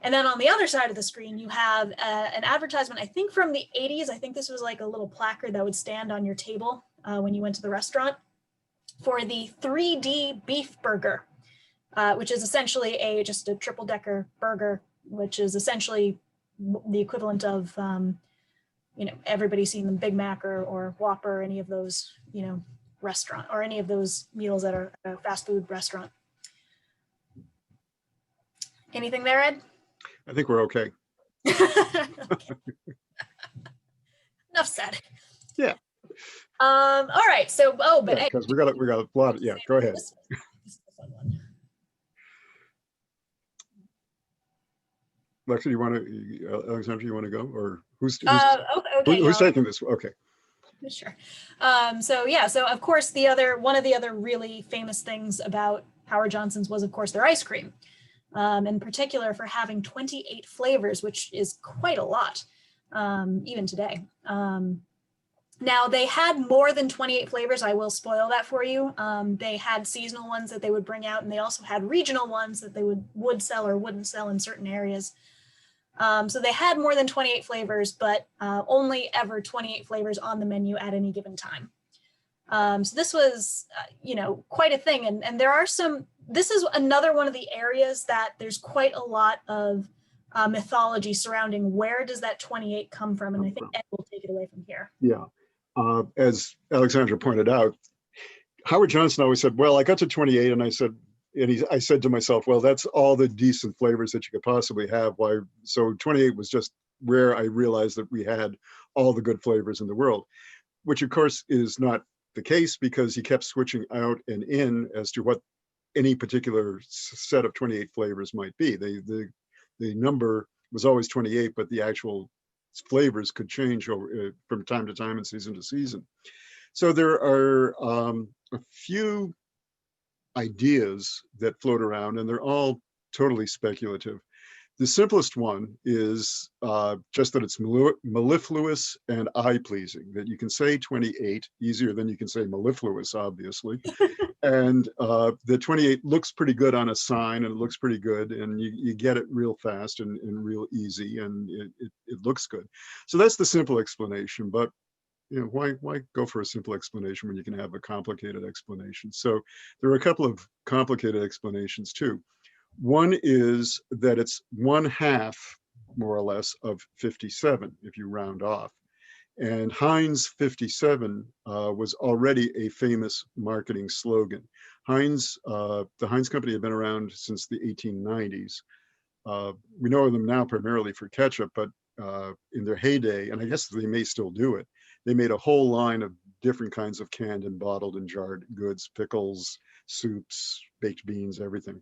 And then on the other side of the screen, you have an advertisement, I think from the 80s. I think this was like a little placard that would stand on your table when you went to the restaurant, for the 3D beef burger, which is essentially just a triple-decker burger, which is essentially the equivalent of, everybody's seen the Big Mac or Whopper, any of those, restaurant, or any of those meals at a fast food restaurant. Anything there, Ed? I think we're okay. Okay. Enough said. Yeah. All right. So, because we got a lot. Yeah, go ahead. This is a fun one. Lexi, Alexandra, you want to go, or who's taking this? Okay. Sure. So of course, one of the other really famous things about Howard Johnson's was, of course, their ice cream. In particular for having 28 flavors, which is quite a lot, even today. Now, they had more than 28 flavors. I will spoil that for you. They had seasonal ones that they would bring out, and they also had regional ones that they would sell or wouldn't sell in certain areas. So they had more than 28 flavors, but only ever 28 flavors on the menu at any given time. So this was, quite a thing. And there are this is another one of the areas that there's quite a lot of mythology surrounding where does that 28 come from? And I think Ed will take it away from here. Yeah. As Alexandra pointed out, Howard Johnson always said, well, I got to 28 and I said to myself, well, that's all the decent flavors that you could possibly have. Why? So 28 was just where I realized that we had all the good flavors in the world, which of course is not the case, because he kept switching out and in as to what any particular set of 28 flavors might be. The number was always 28, but the actual flavors could change from time to time and season to season. So there are a few ideas that float around, and they're all totally speculative. The simplest one is just that it's mellifluous and eye-pleasing, that you can say 28 easier than you can say mellifluous, obviously. And the 28 looks pretty good on a sign, and it looks pretty good, and you get it real fast and real easy, and it looks good. So that's the simple explanation, but you know, why go for a simple explanation when you can have a complicated explanation? So there are a couple of complicated explanations too. One is that it's 1/2, more or less, of 57 if you round off. And Heinz 57 was already a famous marketing slogan. The Heinz company had been around since the 1890s. We know them now primarily for ketchup, but in their heyday, and I guess they may still do it, they made a whole line of different kinds of canned and bottled and jarred goods, pickles, soups, baked beans, everything.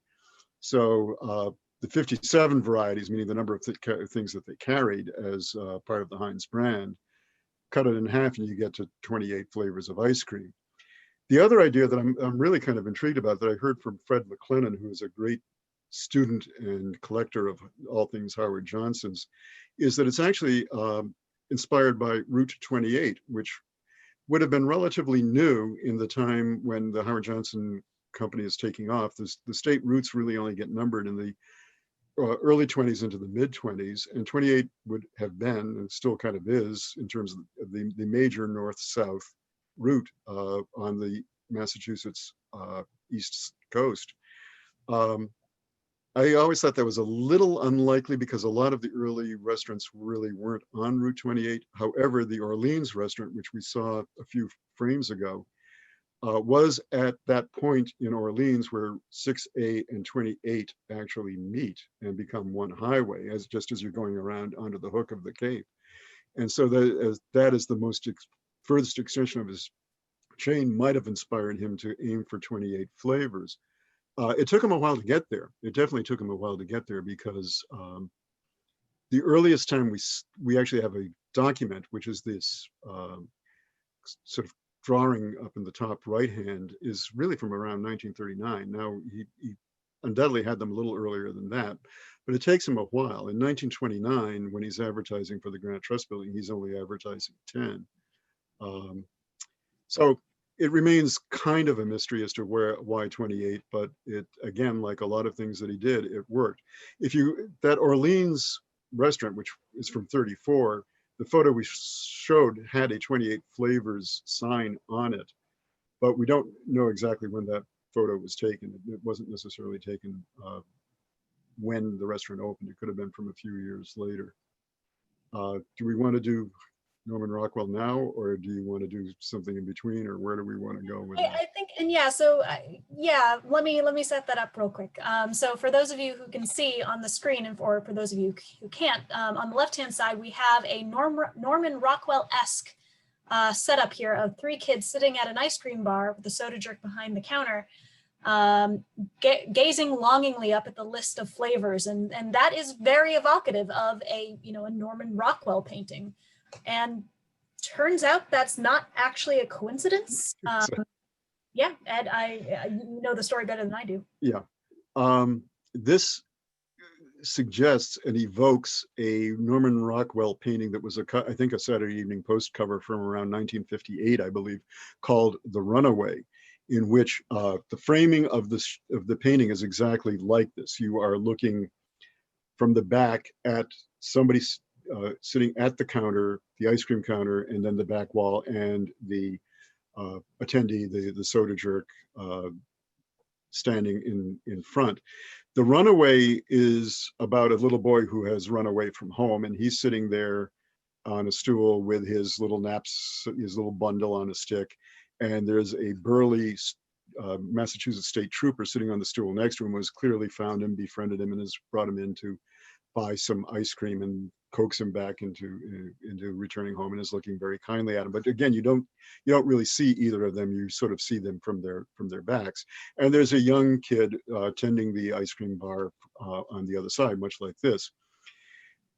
So the 57 varieties, meaning the number of things that they carried as part of the Heinz brand, cut it in half and you get to 28 flavors of ice cream. The other idea that I'm really kind of intrigued about, that I heard from Fred McLennan, who is a great student and collector of all things Howard Johnson's, is that it's actually inspired by Route 28, which would have been relatively new in the time when the Howard Johnson company is taking off. The state routes really only get numbered in the early 20s into the mid 20s, and 28 would have been, and still kind of is, in terms of the major north-south route on the Massachusetts east coast. I always thought that was a little unlikely because a lot of the early restaurants really weren't on Route 28. However, the Orleans restaurant, which we saw a few frames ago, was at that point in Orleans where 6A and 28 actually meet and become one highway, just as you're going around onto the hook of the Cape. And so that is the furthest extension of his chain, might have inspired him to aim for 28 flavors. It took him a while to get there. It definitely took him a while to get there, because the earliest time we actually have a document, which is this sort of drawing up in the top right hand, is really from around 1939. Now, he undoubtedly had them a little earlier than that, but it takes him a while. In 1929, when he's advertising for the Granite Trust Building, he's only advertising 10. So it remains kind of a mystery as to why 28, but it, again, like a lot of things that he did, it worked. That Orleans restaurant, which is from 34, the photo we showed had a 28 flavors sign on it, but we don't know exactly when that photo was taken. It wasn't necessarily taken when the restaurant opened. It could have been from a few years later. Do we want to do Norman Rockwell now, or do you want to do something in between, or where do we want to go with that? I think, and yeah, so yeah, let me set that up real quick. So for those of you who can see on the screen, and for those of you who can't, on the left-hand side, we have a Norman Rockwell-esque setup here of 3 kids sitting at an ice cream bar with a soda jerk behind the counter, gazing longingly up at the list of flavors, and that is very evocative of a Norman Rockwell painting. And turns out that's not actually a coincidence. Yeah, Ed, you know the story better than I do. Yeah, this suggests and evokes a Norman Rockwell painting that was I think a Saturday Evening Post cover from around 1958, I believe, called "The Runaway," in which the framing of the painting is exactly like this. You are looking from the back at somebody sitting at the counter, the ice cream counter, and then the back wall, and the attendee, the soda jerk, standing in front. The Runaway is about a little boy who has run away from home, and he's sitting there on a stool with his little his little bundle on a stick, and there's a burly Massachusetts state trooper sitting on the stool next to him, who has clearly found him, befriended him, and has brought him in to buy some ice cream and coax him back into returning home, and is looking very kindly at him. But again, you don't really see either of them. You sort of see them from their backs. And there's a young kid tending the ice cream bar on the other side, much like this.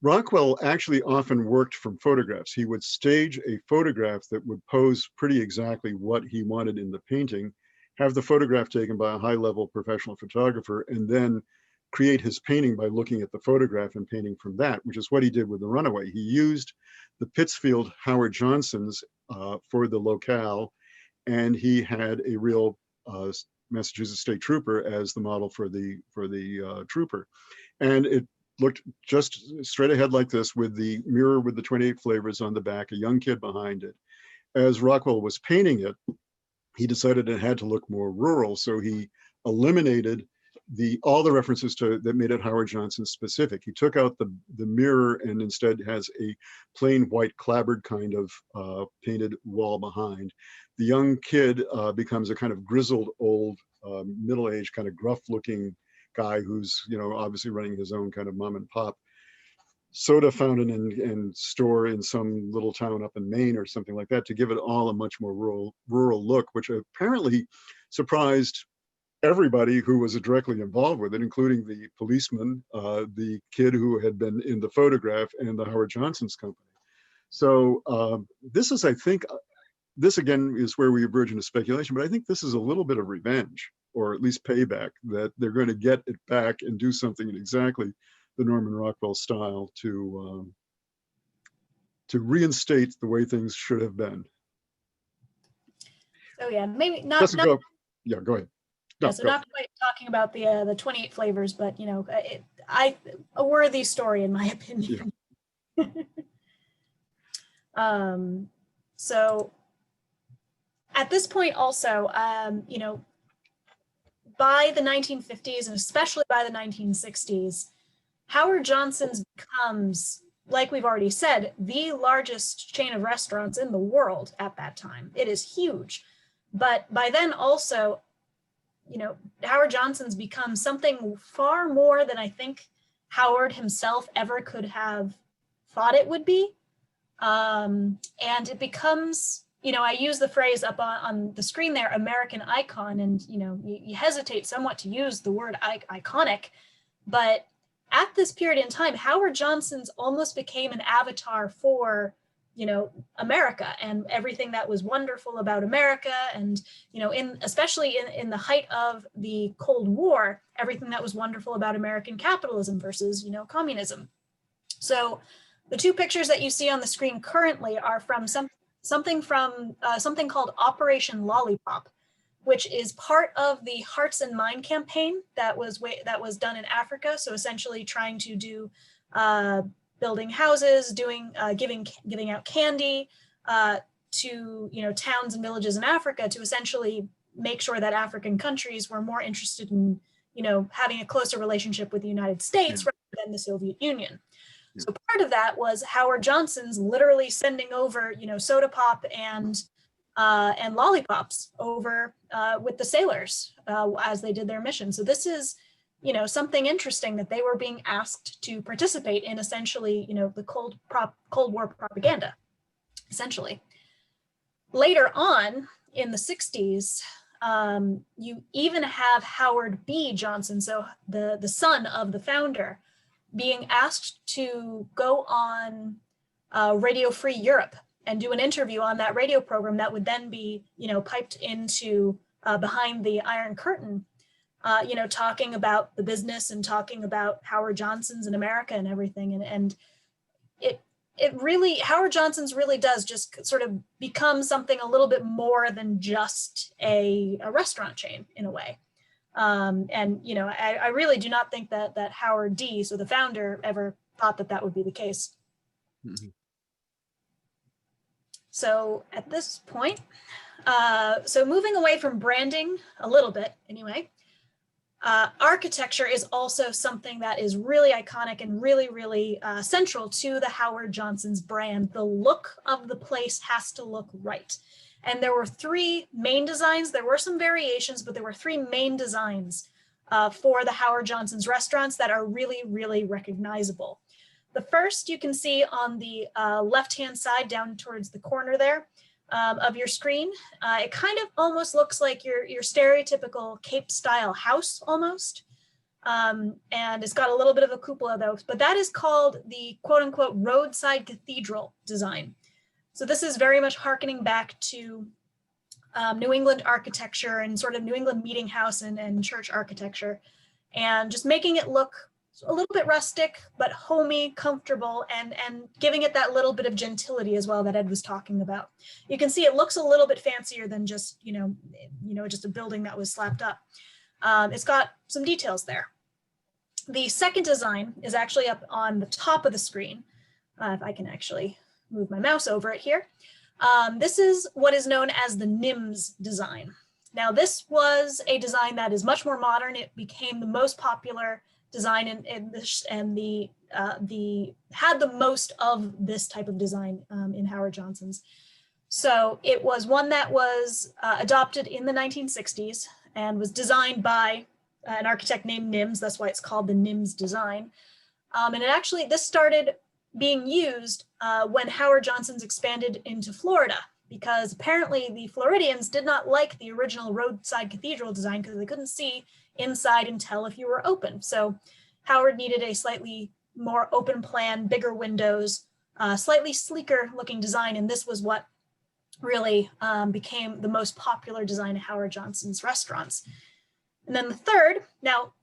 Rockwell actually often worked from photographs. He would stage a photograph that would pose pretty exactly what he wanted in the painting, have the photograph taken by a high-level professional photographer, and then create his painting by looking at the photograph and painting from that, which is what he did with The Runaway. He used the Pittsfield Howard Johnsons for the locale, and he had a real Massachusetts State Trooper as the model for the trooper. And it looked just straight ahead like this, with the mirror with the 28 flavors on the back, a young kid behind it. As Rockwell was painting it, he decided it had to look more rural, so he eliminated all the references that made it Howard Johnson specific. He took out the mirror and instead has a plain white clapboard kind of painted wall behind. The young kid becomes a kind of grizzled old middle-aged kind of gruff looking guy who's, you know, obviously running his own kind of mom and pop soda fountain and store in some little town up in Maine or something like that, to give it all a much more rural look, which apparently surprised everybody who was directly involved with it, including the policeman, the kid who had been in the photograph, and the Howard Johnson's company. So this is, I think, this again is where we verge into speculation, but I think this is a little bit of revenge, or at least payback, that they're going to get it back and do something in exactly the Norman Rockwell style to reinstate the way things should have been. So yeah, maybe not. Yeah, go ahead. No, yeah, so not quite talking about the 28 flavors, but you know, a worthy story in my opinion. Yeah. So at this point also, you know, by the 1950s and especially by the 1960s, Howard Johnson's becomes, like we've already said, the largest chain of restaurants in the world at that time. It is huge. But by then also, you know, Howard Johnson's become something far more than I think Howard himself ever could have thought it would be. And it becomes, you know, I use the phrase up on the screen there, American icon, and, you know, you hesitate somewhat to use the word iconic, but at this period in time, Howard Johnson's almost became an avatar for, you know, America and everything that was wonderful about America. And, you know, especially in the height of the Cold War, everything that was wonderful about American capitalism versus, you know, communism. So the two pictures that you see on the screen currently are from something called Operation Lollipop, which is part of the Hearts and Mind campaign that was done in Africa. So essentially trying to do building houses, giving out candy to, you know, towns and villages in Africa, to essentially make sure that African countries were more interested in, you know, having a closer relationship with the United States rather than the Soviet Union. So part of that was Howard Johnson's literally sending over, you know, soda pop and lollipops over with the sailors as they did their mission. So this is, you know, something interesting that they were being asked to participate in, essentially, you know, the Cold War propaganda, essentially. Later on in the 60s, you even have Howard B. Johnson, so the son of the founder, being asked to go on Radio Free Europe and do an interview on that radio program that would then be, you know, piped into behind the Iron Curtain, you know, talking about the business and talking about Howard Johnson's in America and everything. And it really, Howard Johnson's really does just sort of become something a little bit more than just a restaurant chain in a way. And, you know, I really do not think that Howard D., so the founder, ever thought that would be the case. Mm-hmm. So at this point, so moving away from branding a little bit anyway, architecture is also something that is really iconic and really, really central to the Howard Johnson's brand. The look of the place has to look right. And there were three main designs. There were some variations, but there were three main designs for the Howard Johnson's restaurants that are really, really recognizable. The first you can see on the left-hand side down towards the corner there of your screen. It kind of almost looks like your stereotypical Cape style house almost. And it's got a little bit of a cupola though, but that is called the quote unquote roadside cathedral design. So this is very much hearkening back to New England architecture and sort of New England meeting house and church architecture. and just making it look a little bit rustic, but homey, comfortable, and giving it that little bit of gentility as well that Ed was talking about. You can see it looks a little bit fancier than just, just a building that was slapped up. It's got some details there. The second design is actually up on the top of the screen. If I can actually move my mouse over it here. This is what is known as the NIMS design. Now, this was a design that is much more modern. It became the most popular design in this, and had the most of this type of design in Howard Johnson's. So it was one that was adopted in the 1960s and was designed by an architect named Nims. That's why it's called the Nims design. And this started being used when Howard Johnson's expanded into Florida, because apparently the Floridians did not like the original roadside cathedral design because they couldn't see inside and tell if you were open. So Howard needed a slightly more open plan, bigger windows, slightly sleeker looking design. And this was what really became the most popular design of Howard Johnson's restaurants. And then the third now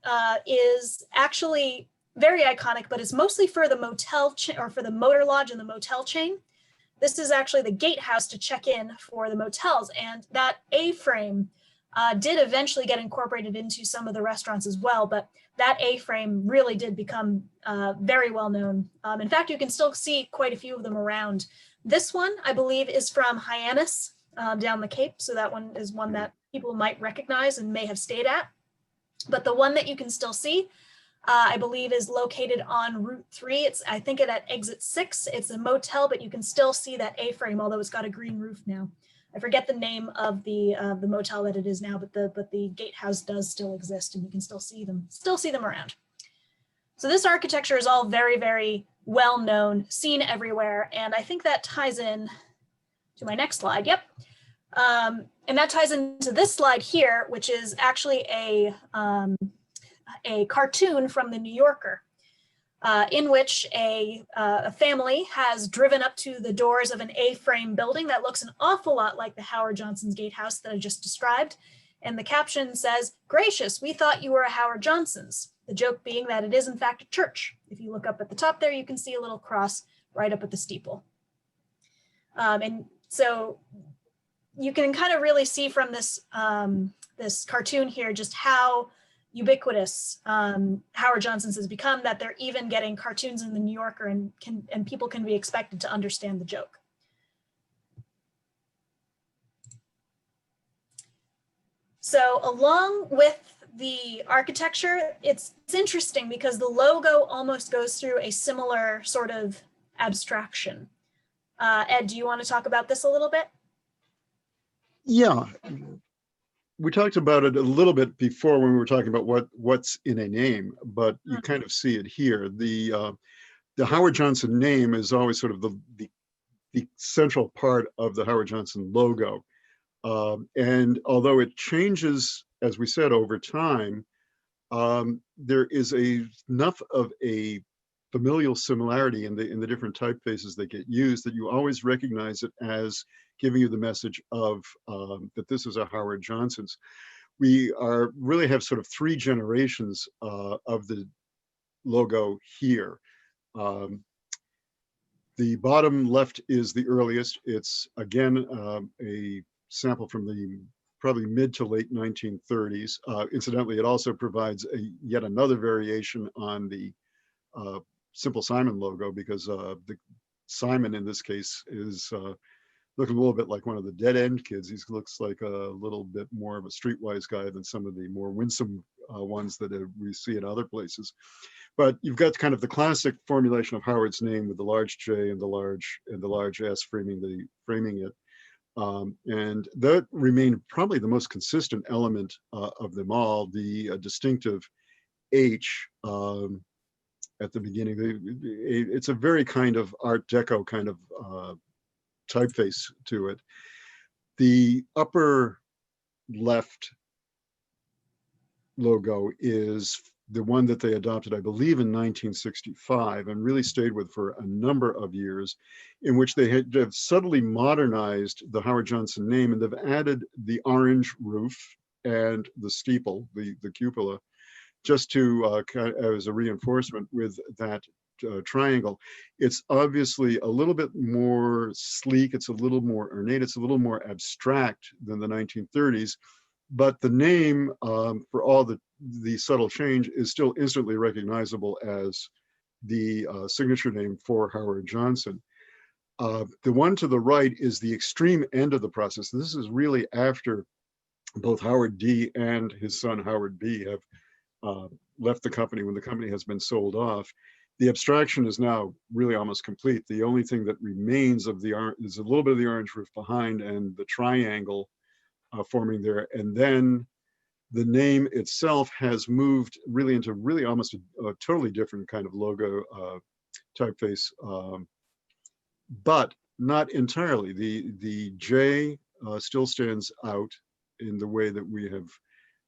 is actually very iconic, but it's mostly for the motel or for the motor lodge and the motel chain. This is actually the gatehouse to check in for the motels, and that A-frame did eventually get incorporated into some of the restaurants as well, but that A-frame really did become very well known. In fact, you can still see quite a few of them around. This one, I believe, is from Hyannis down the Cape, so that one is one that people might recognize and may have stayed at. But the one that you can still see, I believe, is located on Route 3. I think it at exit 6. It's a motel, but you can still see that A-frame, although it's got a green roof now. I forget the name of the motel that it is now, but the gatehouse does still exist, and you can still see them around. So this architecture is all very, very well known, seen everywhere, and I think that ties in to my next slide. Yep. And that ties into this slide here, which is actually a cartoon from the New Yorker, in which a family has driven up to the doors of an A-frame building that looks an awful lot like the Howard Johnson's gatehouse that I just described. And the caption says, "Gracious, we thought you were a Howard Johnson's." The joke being that it is in fact a church. If you look up at the top there, you can see a little cross right up at the steeple. And so you can kind of really see from this, this cartoon here just how ubiquitous Howard Johnson's has become, that they're even getting cartoons in the New Yorker, and people can be expected to understand the joke. So along with the architecture, it's interesting because the logo almost goes through a similar sort of abstraction. Ed, do you want to talk about this a little bit? Yeah, we talked about it a little bit before when we were talking about what's in a name, but you kind of see it here. The Howard Johnson name is always sort of the central part of the Howard Johnson logo. And although it changes, as we said, over time, there is enough of a familial similarity in the different typefaces that get used that you always recognize it as giving you the message of that this is a Howard Johnson's. We really have sort of 3 generations of the logo here. The bottom left is the earliest. It's again a sample from the probably mid to late 1930s. Incidentally, it also provides yet another variation on the Simple Simon logo, because the Simon in this case is looking a little bit like one of the Dead End Kids. He looks like a little bit more of a streetwise guy than some of the more winsome ones that we see in other places. But you've got kind of the classic formulation of Howard's name with the large J and the large S framing it. And that remained probably the most consistent element of them all. The distinctive H at the beginning. It's a very kind of Art Deco kind of typeface to it. The upper left logo is the one that they adopted, I believe, in 1965 and really stayed with for a number of years, in which they have subtly modernized the Howard Johnson name, and they've added the orange roof and the steeple, the cupola, just to as a reinforcement with that triangle, it's obviously a little bit more sleek, it's a little more ornate, it's a little more abstract than the 1930s, but the name, for all the subtle change, is still instantly recognizable as the signature name for Howard Johnson. The one to the right is the extreme end of the process. This is really after both Howard D and his son Howard B have left the company, when the company has been sold off. The abstraction is now really almost complete. The only thing that remains of the orange is a little bit of the orange roof behind and the triangle forming there. And then the name itself has moved really into almost a totally different kind of logo typeface, but not entirely. The J still stands out in the way that we have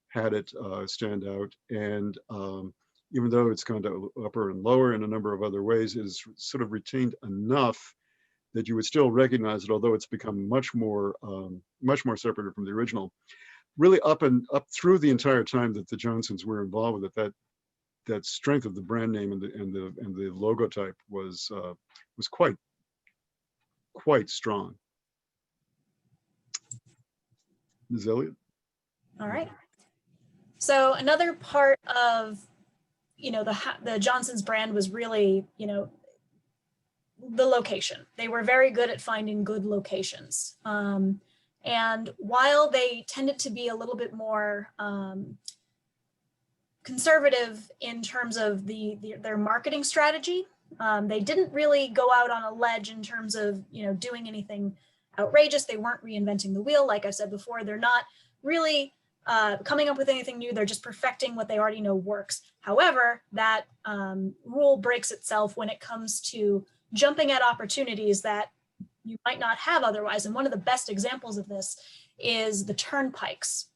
had it stand out. And even though it's gone to upper and lower in a number of other ways, it is sort of retained enough that you would still recognize it, although it's become much more separated from the original. Really up through the entire time that the Johnsons were involved with it, that strength of the brand name and the logotype was quite strong. Ms. Elliott? All right. So another part of, the Johnson's brand was really, the location. They were very good at finding good locations. And while they tended to be a little bit more conservative in terms of their marketing strategy, they didn't really go out on a ledge in terms of, doing anything outrageous. They weren't reinventing the wheel. Like I said before, they're not really coming up with anything new. They're just perfecting what they already know works. However, that rule breaks itself when it comes to jumping at opportunities that you might not have otherwise. And one of the best examples of this is the turnpikes.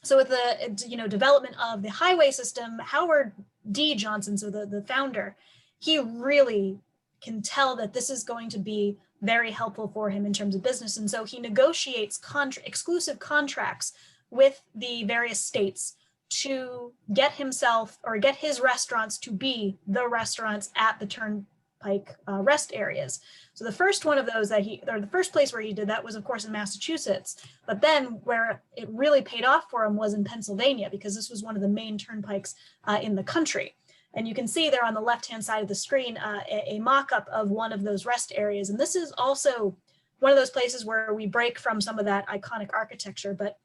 So with the development of the highway system, Howard D. Johnson, so the founder, he really can tell that this is going to be very helpful for him in terms of business. And so he negotiates exclusive contracts with the various states to get himself or get his restaurants to be the restaurants at the turnpike rest areas. So the first one of those the first place where he did that was, of course, in Massachusetts. But then where it really paid off for him was in Pennsylvania, because this was one of the main turnpikes in the country. And you can see there on the left-hand side of the screen a mock-up of one of those rest areas. And this is also one of those places where we break from some of that iconic architecture, but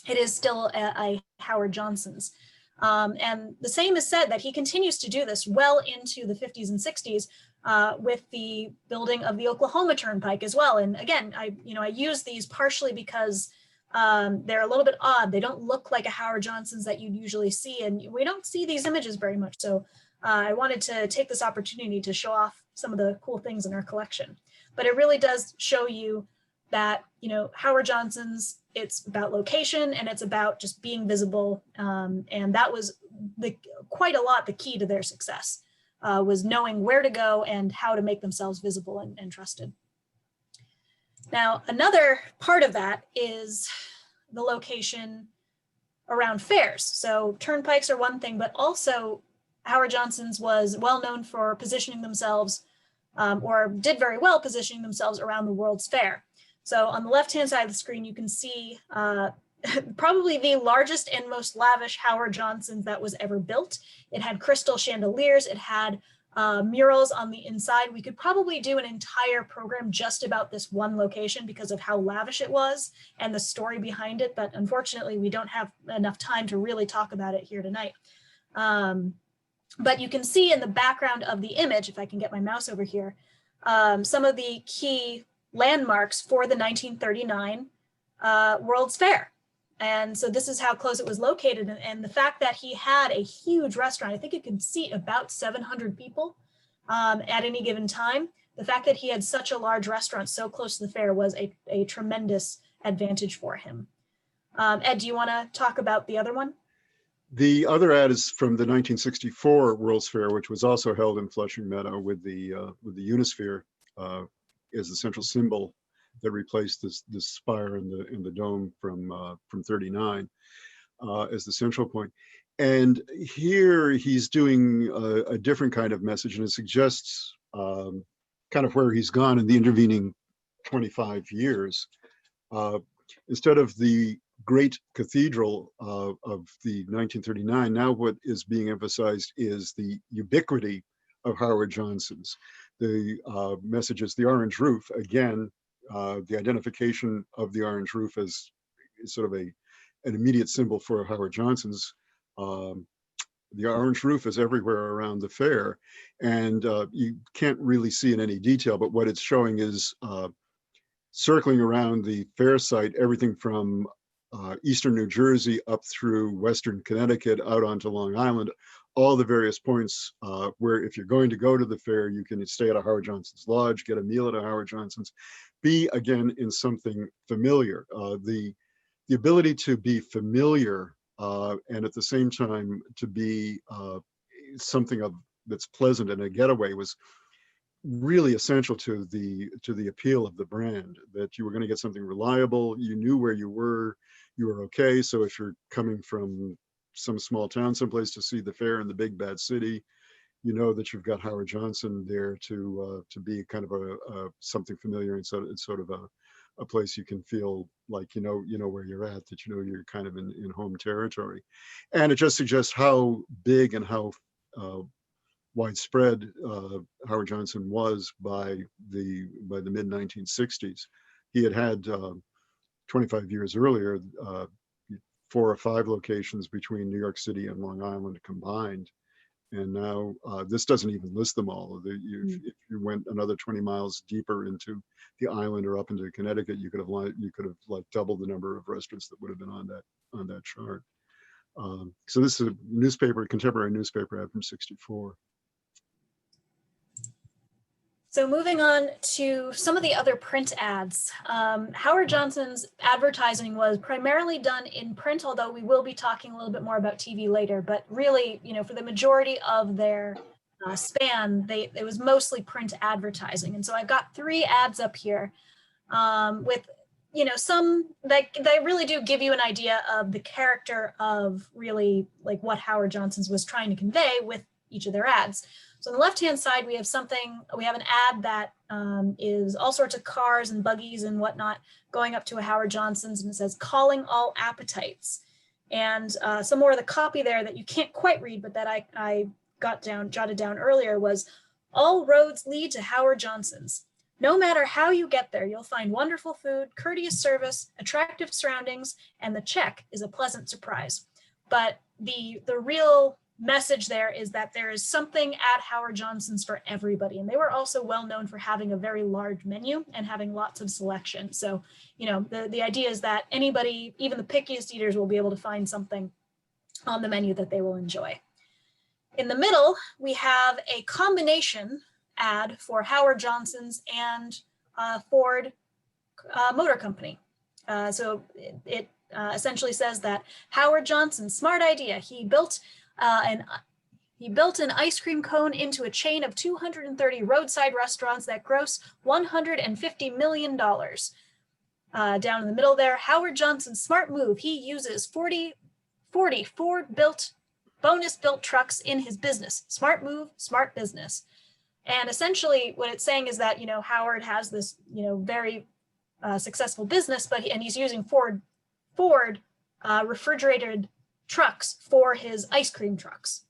it is still a Howard Johnson's. And the same is said that he continues to do this well into the 50s and 60s with the building of the Oklahoma Turnpike as well. And again, I use these partially because they're a little bit odd. They don't look like a Howard Johnson's that you'd usually see, and we don't see these images very much. So I wanted to take this opportunity to show off some of the cool things in our collection. But it really does show you that, Howard Johnson's, it's about location and it's about just being visible. And that was quite a lot the key to their success, was knowing where to go and how to make themselves visible and trusted. Now, another part of that is the location around fairs. So turnpikes are one thing, but also Howard Johnson's was well known for positioning themselves or did very well positioning themselves around the World's Fair. So on the left-hand side of the screen, you can see probably the largest and most lavish Howard Johnson's that was ever built. It had crystal chandeliers. It had murals on the inside. We could probably do an entire program just about this one location because of how lavish it was and the story behind it. But unfortunately, we don't have enough time to really talk about it here tonight. But you can see in the background of the image, if I can get my mouse over here, some of the key landmarks for the 1939 World's Fair. And so this is how close it was located. And the fact that he had a huge restaurant, I think it could seat about 700 people at any given time. The fact that he had such a large restaurant so close to the fair was a tremendous advantage for him. Ed, do you want to talk about the other one? The other ad is from the 1964 World's Fair, which was also held in Flushing Meadow with the Unisphere as the central symbol that replaced this spire in the dome from 39 as the central point. And here he's doing a different kind of message, and it suggests kind of where he's gone in the intervening 25 years. Instead of the great cathedral of the 1939, now what is being emphasized is the ubiquity of Howard Johnson's. The message is the orange roof. Again, the identification of the orange roof as sort of an immediate symbol for Howard Johnson's. The orange roof is everywhere around the fair, and you can't really see in any detail, but what it's showing is circling around the fair site, everything from eastern New Jersey up through western Connecticut, out onto Long Island, all the various points where if you're going to go to the fair, you can stay at a Howard Johnson's lodge, get a meal at a Howard Johnson's, be again in something familiar. The ability to be familiar and at the same time to be something that's pleasant and a getaway was really essential to the appeal of the brand, that you were going to get something reliable, you knew where you were okay. So if you're coming from some small town someplace to see the fair in the big bad city, you know that you've got Howard Johnson there to be kind of a something familiar, and so it's sort of a place you can feel like you know where you're at, that you know you're kind of in home territory. And it just suggests how big and how widespread Howard Johnson was by the mid 1960s. He had 25 years earlier 4 or 5 locations between New York City and Long Island combined, and now this doesn't even list them all. If you went another 20 miles deeper into the island or up into Connecticut, you could have like doubled the number of restaurants that would have been on that chart. So this is a contemporary newspaper ad from '64. So moving on to some of the other print ads, Howard Johnson's advertising was primarily done in print, although we will be talking a little bit more about TV later. But really, for the majority of their span, it was mostly print advertising. And so I've got 3 ads up here with, some that they really do give you an idea of the character of really like what Howard Johnson's was trying to convey with each of their ads. So on the left-hand side, we have an ad that is all sorts of cars and buggies and whatnot going up to a Howard Johnson's, and it says, "Calling all appetites." And some more of the copy there that you can't quite read, but that I jotted down earlier was, "All roads lead to Howard Johnson's. No matter how you get there, you'll find wonderful food, courteous service, attractive surroundings, and the check is a pleasant surprise." But the real message there is that there is something at Howard Johnson's for everybody. And they were also well known for having a very large menu and having lots of selection. So, the idea is that anybody, even the pickiest eaters, will be able to find something on the menu that they will enjoy. In the middle, we have a combination ad for Howard Johnson's and Ford Motor Company. So it essentially says that Howard Johnson, smart idea. He built an ice cream cone into a chain of 230 roadside restaurants that gross $150 million. Down in the middle there, Howard Johnson's smart move. He uses 40 Ford-built, bonus-built trucks in his business. Smart move, smart business. And essentially what it's saying is that, Howard has this, very successful business, and he's using Ford refrigerated trucks for his ice cream trucks.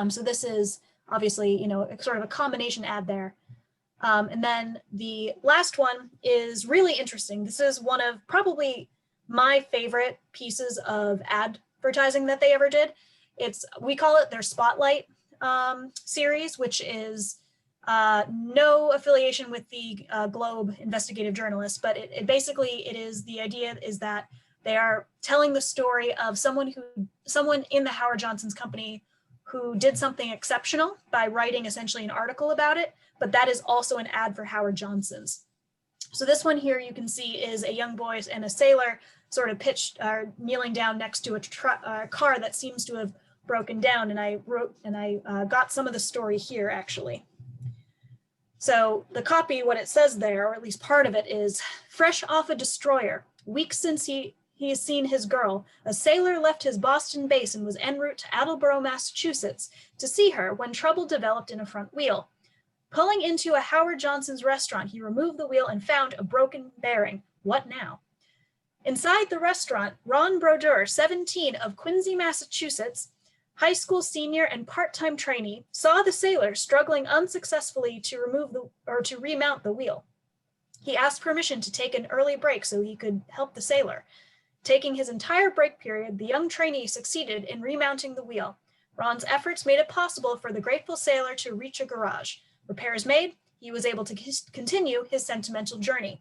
So this is obviously, sort of a combination ad there. And then the last one is really interesting. This is one of probably my favorite pieces of advertising that they ever did. We call it their Spotlight series, which is no affiliation with the Globe investigative journalists, but it is the idea is that they are telling the story of someone in the Howard Johnson's company who did something exceptional by writing essentially an article about it, but that is also an ad for Howard Johnson's. So this one here you can see is a young boy and a sailor sort of kneeling down next to a car that seems to have broken down, and I got some of the story here actually. So the copy, what it says there, or at least part of it, is fresh off a destroyer. Weeks since he he has seen his girl. A sailor left his Boston base and was en route to Attleboro, Massachusetts to see her when trouble developed in a front wheel. Pulling into a Howard Johnson's restaurant, he removed the wheel and found a broken bearing. What now? Inside the restaurant, Ron Brodeur, 17, of Quincy, Massachusetts, high school senior and part-time trainee, saw the sailor struggling unsuccessfully to remount the wheel. He asked permission to take an early break so he could help the sailor. Taking his entire break period, the young trainee succeeded in remounting the wheel. Ron's efforts made it possible for the grateful sailor to reach a garage. Repairs made, he was able to continue his sentimental journey.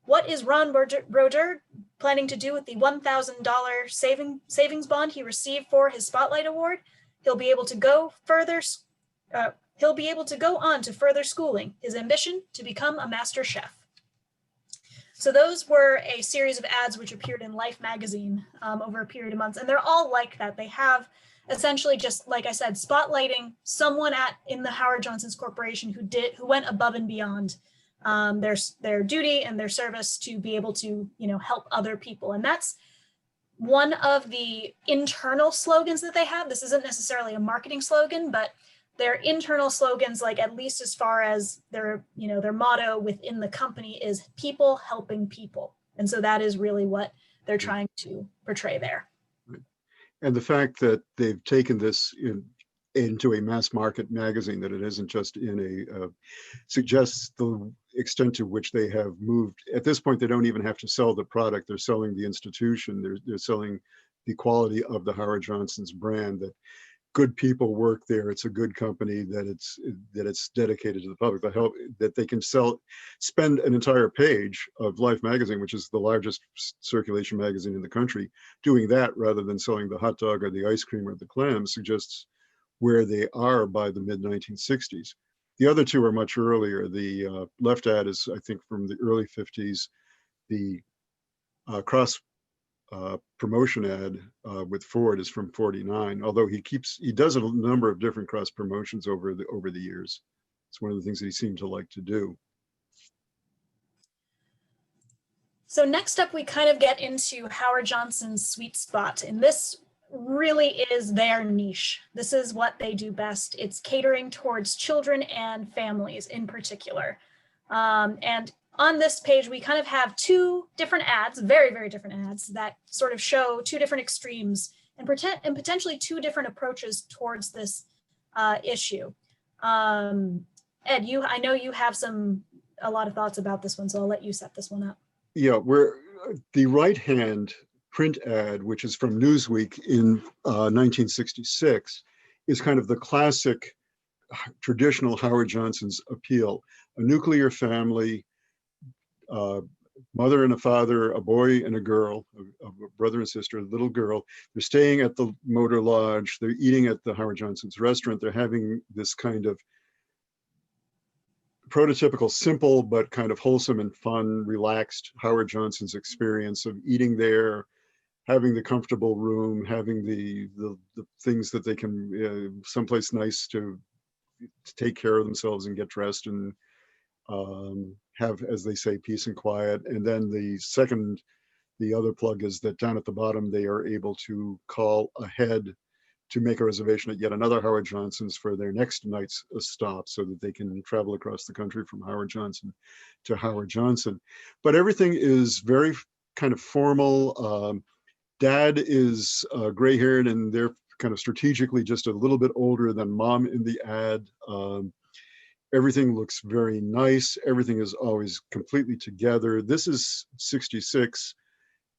What is Ron Brodeur planning to do with the $1,000 savings bond he received for his Spotlight Award? He'll be able to go on to further schooling. His ambition to become a master chef. So those were a series of ads which appeared in Life magazine over a period of months, and they're all like that. They have essentially, just like I said, spotlighting someone in the Howard Johnson's Corporation who went above and beyond their duty and their service to be able to, help other people. And that's one of the internal slogans that they have. This isn't necessarily a marketing slogan, but their internal slogans, like at least as far as their motto within the company, is people helping people. And so that is really what they're trying to portray there. And the fact that they've taken this into a mass market magazine, that it isn't just in suggests the extent to which they have moved. At this point, they don't even have to sell the product. They're selling the institution. They're selling the quality of the Howard Johnson's brand, that good people work there. It's a good company, that it's dedicated to the public, that they can spend an entire page of Life magazine, which is the largest circulation magazine in the country, doing that rather than selling the hot dog or the ice cream or the clams, suggests where they are by the mid-1960s. The other two are much earlier. The left ad is, I think, from the early 50s. The cross promotion ad with Ford is from 49, although he does a number of different cross promotions over the years. It's one of the things that he seemed to like to do. So next up, we kind of get into Howard Johnson's sweet spot, and this really is their niche. This is what they do best. It's catering towards children and families in particular. And on this page, we kind of have two different ads, very, very different ads, that sort of show two different extremes and potentially two different approaches towards this issue. Ed, I know you have a lot of thoughts about this one, so I'll let you set this one up. Yeah, the right-hand print ad, which is from Newsweek in 1966, is kind of the classic traditional Howard Johnson's appeal. A nuclear family, mother and a father, a boy and a girl, a brother and sister, a little girl. They're staying at the Motor Lodge. They're eating at the Howard Johnson's restaurant. They're having this kind of prototypical, simple, but kind of wholesome and fun, relaxed Howard Johnson's experience of eating there, having the comfortable room, having the things that they can, someplace nice to take care of themselves and get dressed and have, as they say, peace and quiet. And then the other plug is that down at the bottom, they are able to call ahead to make a reservation at yet another Howard Johnson's for their next night's stop, so that they can travel across the country from Howard Johnson to Howard Johnson. But everything is very kind of formal. Dad is gray-haired, and they're kind of strategically just a little bit older than Mom in the ad. Everything looks very nice. Everything is always completely together. This is 66.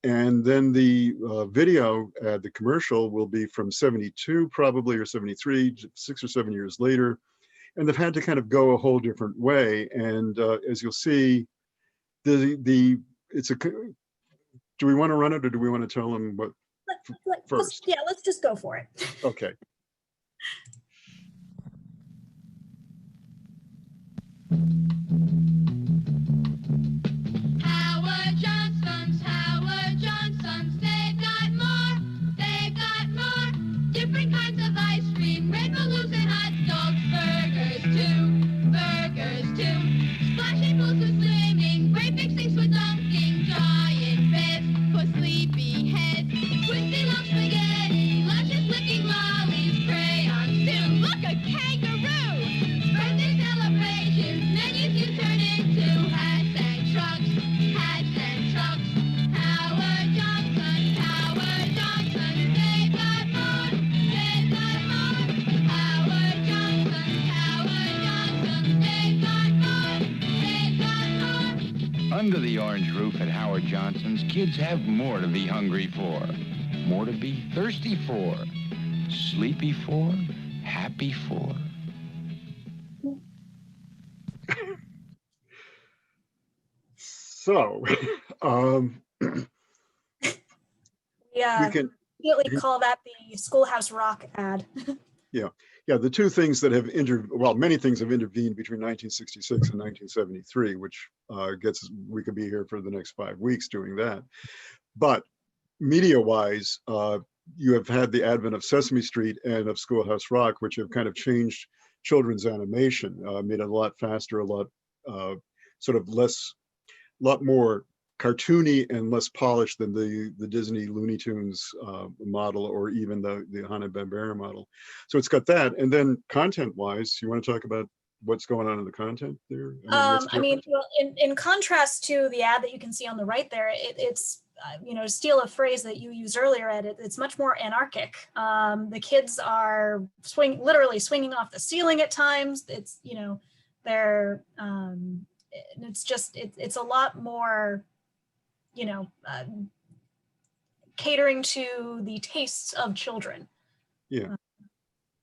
And then the video ad, the commercial, will be from 72 probably, or 73, 6 or 7 years later. And they've had to kind of go a whole different way. And as you'll see, do we want to run it, or do we want to tell them what first? Let's just go for it. Okay. Howard Johnson's, they've got more, different kinds of ice cream, red balloons and hot dogs, burgers too, splashing pools with swimming, great big sinks with dunking, giant beds for sleeping proof at Howard Johnson's, kids have more to be hungry for, more to be thirsty for, sleepy for, happy for. So, Yeah, we can, immediately call that the Schoolhouse Rock ad. yeah, the two things that have many things have intervened between 1966 and 1973, which we could be here for the next 5 weeks doing that. But media-wise, you have had the advent of Sesame Street and of Schoolhouse Rock, which have kind of changed children's animation, made it a lot faster, a lot lot more cartoony and less polished than the Disney Looney Tunes model, or even the Hanna-Barbera model. So it's got that. And then content-wise, you want to talk about what's going on in the content there? Well, in contrast to the ad that you can see on the right there, it's to steal a phrase that you used earlier, Ed, it's much more anarchic. The kids are literally swinging off the ceiling at times. It's, they're, it's a lot more, catering to the tastes of children. Yeah,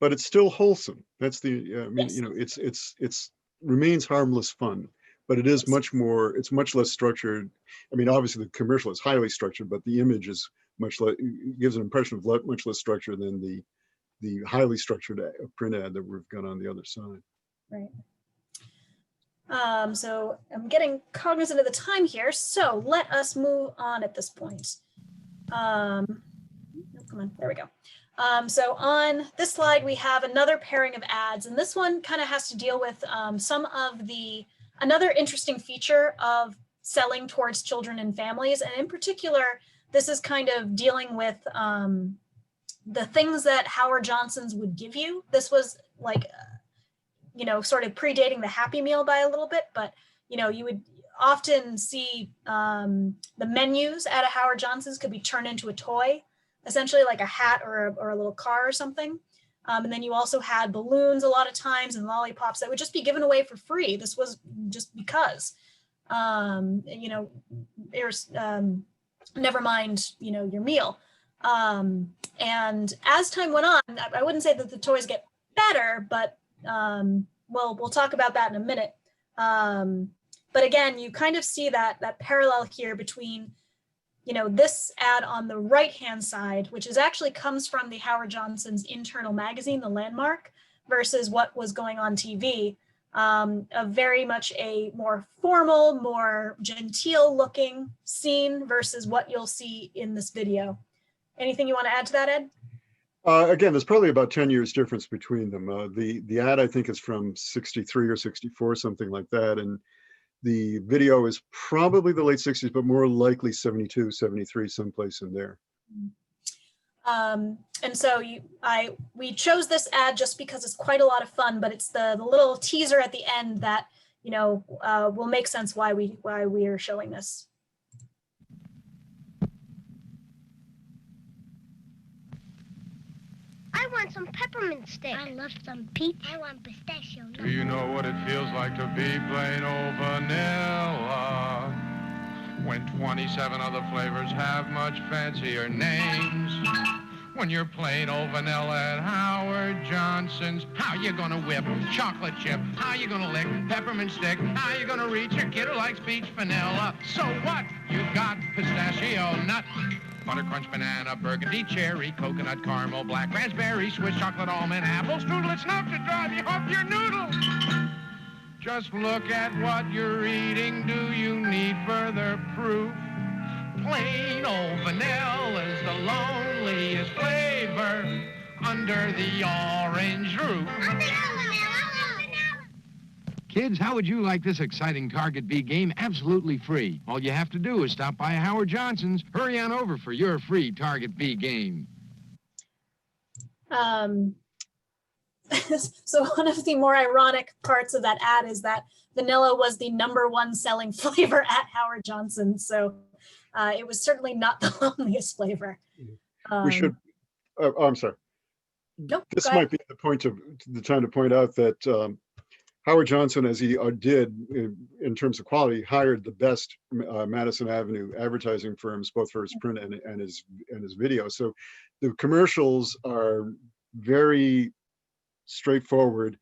but it's still wholesome. That's the, Yes. It's remains harmless fun, but it is much more, it's much less structured. I mean, obviously the commercial is highly structured, but the image is much less, it gives an impression of much less structure than the highly structured print ad that we've got on the other side. Right. So I'm getting cognizant of the time here, so let us move on at this point. Come on, there we go. So on this slide, we have another pairing of ads, and this one kind of has to deal with another interesting feature of selling towards children and families. And in particular, this is kind of dealing with the things that Howard Johnson's would give you. This was like, sort of predating the Happy Meal by a little bit, but, you would often see the menus at a Howard Johnson's could be turned into a toy, essentially like a hat or a little car or something. And then you also had balloons a lot of times and lollipops that would just be given away for free. This was just because, there's never mind, your meal. And as time went on, I wouldn't say that the toys get better, but we'll talk about that in a minute. But again, you kind of see that parallel here between, this ad on the right-hand side, which actually comes from the Howard Johnson's internal magazine, The Landmark, versus what was going on TV, a very much a more formal, more genteel looking scene versus what you'll see in this video. Anything you want to add to that, Ed? Again, there's probably about 10 years difference between them. The ad, I think, is from 63 or 64, something like that. And the video is probably the late 60s, but more likely 72, 73, someplace in there. And so we chose this ad just because it's quite a lot of fun, but it's the little teaser at the end that, will make sense why we are showing this. I want some peppermint stick. I love some peach. I want pistachio. Do you know what it feels like to be plain old vanilla? When 27 other flavors have much fancier names. When you're plain old vanilla at Howard Johnson's, how you gonna whip chocolate chip? How you gonna lick peppermint stick? How you gonna reach a kid who likes peach vanilla? So what? You got pistachio nut, butter crunch, banana, burgundy, cherry, coconut, caramel, black raspberry, Swiss chocolate, almond, apple, strudel. It's enough to drive you off your noodle. Just look at what you're eating. Do you need further proof? Plain old vanilla is the loneliest flavor under the orange roof. Kids, how would you like this exciting Target B game absolutely free? All you have to do is stop by Howard Johnson's. Hurry on over for your free Target B game. So one of the more ironic parts of that ad is that vanilla was the #1 selling flavor at Howard Johnson's. So it was certainly not the loneliest flavor. We should, I'm sorry. Nope, This might be the time to point out that Howard Johnson, as he did in terms of quality, hired the best Madison Avenue advertising firms, both for his print and his video. So the commercials are very straightforward,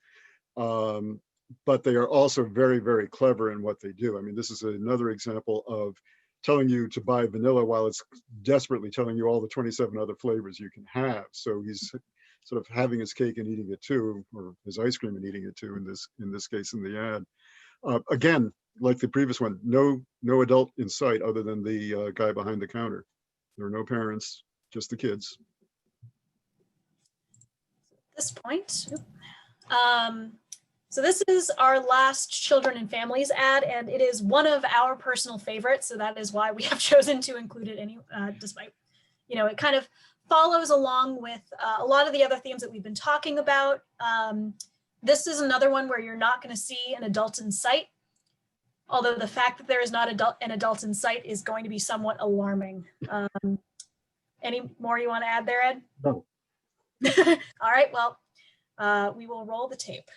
but they are also very, very clever in what they do. I mean, this is another example of telling you to buy vanilla while it's desperately telling you all the 27 other flavors you can have. So he's sort of having his cake and eating it too, or his ice cream and eating it too, in this case in the ad. Again, like the previous one, no adult in sight other than the guy behind the counter. There are no parents, just the kids. At this point, so this is our last children and families ad, and it is one of our personal favorites. So that is why we have chosen to include it despite, it kind of follows along with a lot of the other themes that we've been talking about. This is another one where you're not going to see an adult in sight, although the fact that there is not an adult in sight is going to be somewhat alarming. Any more you want to add there, Ed? No. All right, well, we will roll the tape.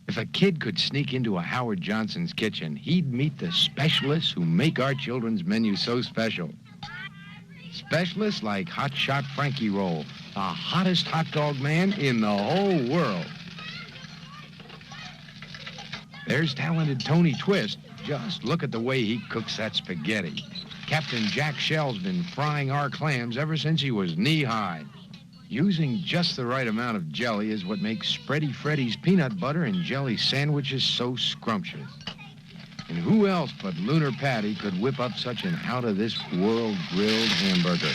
If a kid could sneak into a Howard Johnson's kitchen, he'd meet the specialists who make our children's menu so special. Specialists like Hot Shot Frankie Roll, the hottest hot dog man in the whole world. There's talented Tony Twist. Just look at the way he cooks that spaghetti. Captain Jack Shell's been frying our clams ever since he was knee-high. Using just the right amount of jelly is what makes Spready Freddy's peanut butter and jelly sandwiches so scrumptious. And who else but Lunar Patty could whip up such an out-of-this-world grilled hamburger?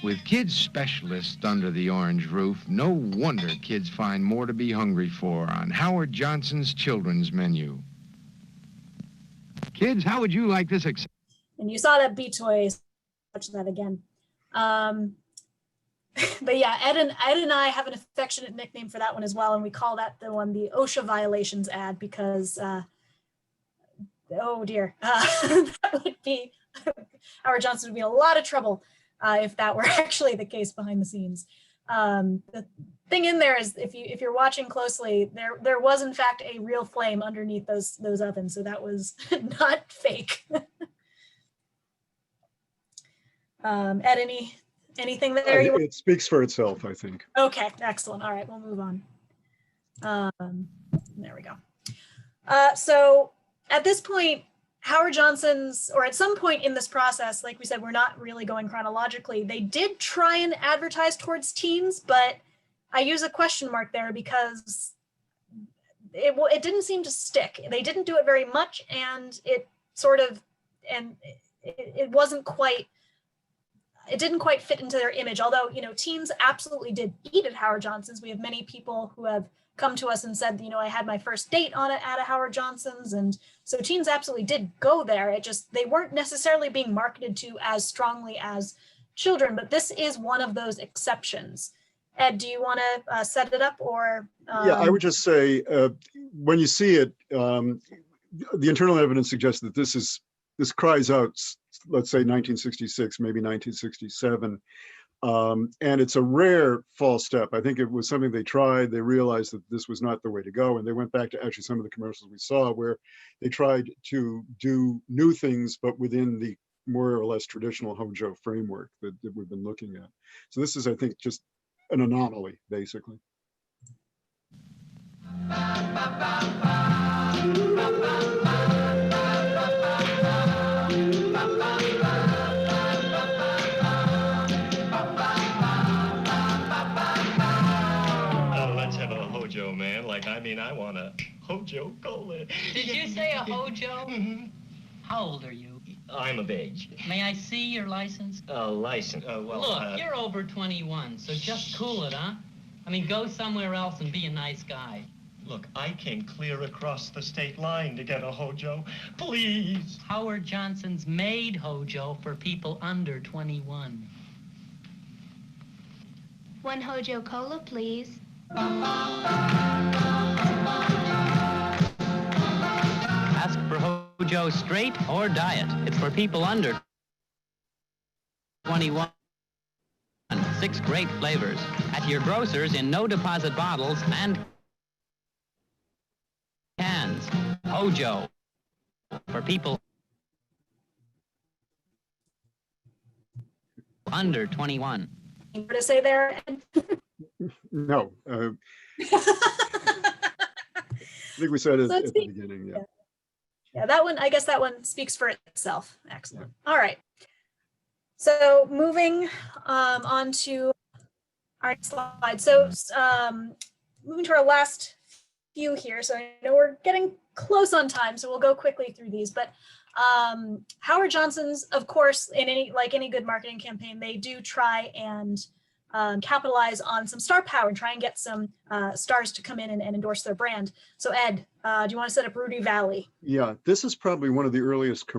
With kids specialists under the orange roof, no wonder kids find more to be hungry for on Howard Johnson's children's menu. Kids, how would you like this? And you saw that B-Toy, watch that again. But yeah, Ed and I have an affectionate nickname for that one as well, and we call that the OSHA violations ad because, oh dear, that would be, Howard Johnson would be in a lot of trouble if that were actually the case behind the scenes. The thing in there is, if you're watching closely, there was in fact a real flame underneath those ovens, so that was not fake. Ed, anything there? It speaks for itself, I think. Okay, excellent. All right, we'll move on. There we go. So at this point, Howard Johnson's, or at some point in this process, like we said, we're not really going chronologically. They did try and advertise towards teens, but I use a question mark there because it didn't seem to stick. They didn't do it very much, and it wasn't quite. It didn't quite fit into their image, although, teens absolutely did eat at Howard Johnson's. We have many people who have come to us and said, I had my first date on it at a Howard Johnson's. And so teens absolutely did go there. They weren't necessarily being marketed to as strongly as children, but this is one of those exceptions. Ed, do you want to set it up or? Yeah, I would just say, when you see it, the internal evidence suggests that this cries out, let's say 1966, maybe 1967. And it's a rare false step. I think it was something they tried. They realized that this was not the way to go. And they went back to actually some of the commercials we saw where they tried to do new things, but within the more or less traditional Hojo framework that we've been looking at. So this is, I think, just an anomaly, basically. I want a Hojo Cola. Did you say a Hojo? Mm-hmm. How old are you? I'm of age. May I see your license? License? Look, you're over 21, so just cool it, huh? Go somewhere else and be a nice guy. Look, I came clear across the state line to get a Hojo. Please. Howard Johnson's made Hojo for people under 21. One Hojo Cola, please. Ask for Hojo straight or diet. It's for people under 21. 6 great flavors at your grocers in no-deposit bottles and cans. Hojo for people under 21. More to say there? No. I think we said it So at it's the beginning, yeah. Yeah, that one, I guess that one speaks for itself. Excellent. All right. So moving on to our next slide. So moving to our last few here. So I know we're getting close on time, so we'll go quickly through these. But Howard Johnson's, of course, in any good marketing campaign, they do try and capitalize on some star power and try and get some stars to come in and endorse their brand. So Ed, do you want to set up Rudy Valley? Yeah, this is probably one of the earliest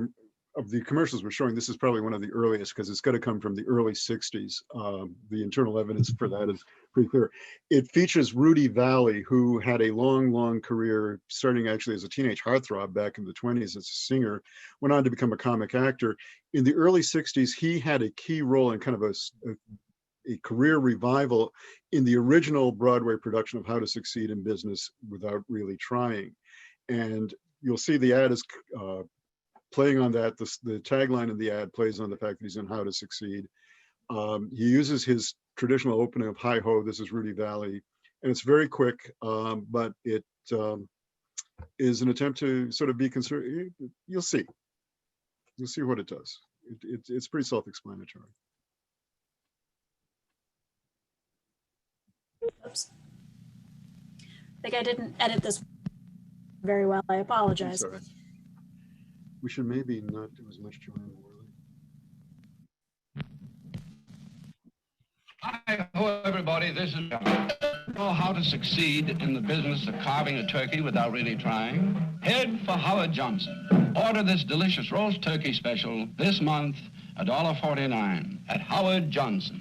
of the commercials we're showing. This is probably one of the earliest because it's got to come from the early 60s. The internal evidence for that is pretty clear. It features Rudy Valley, who had a long career, starting actually as a teenage heartthrob back in the 20s as a singer, went on to become a comic actor. In the early 60s, he had a key role in kind of a career revival in the original Broadway production of How to Succeed in Business Without Really Trying. And you'll see the ad is playing on that. The tagline of the ad plays on the fact that he's in How to Succeed. He uses his traditional opening of "Hi ho, this is Rudy Valley," and it's very quick, but it is an attempt to sort of be concerned. You'll see what it does. It's pretty self-explanatory. Oops. I think I didn't edit this very well. I apologize. Sorry. We should maybe not do as much Joanne Worley. Hi, hello everybody. This is know how to succeed in the business of carving a turkey without really trying. Head for Howard Johnson. Order this delicious roast turkey special this month, $1.49 at Howard Johnson.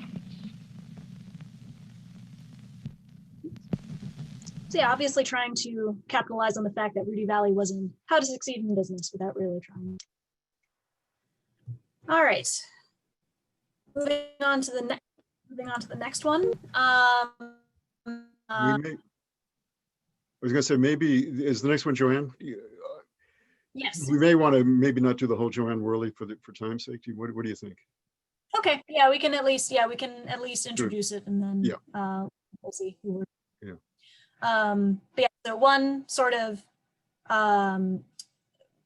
So yeah, obviously trying to capitalize on the fact that Rudy Valley was in How to Succeed in Business Without Really Trying. All right, moving on to the next one. I was going to say, maybe is the next one Joanne? Yes. We may want to maybe not do the whole Joanne Worley for time's sake. What do you think? Okay. Yeah, we can at least introduce it, and then we'll see who we're. Yeah. But yeah, so one sort of,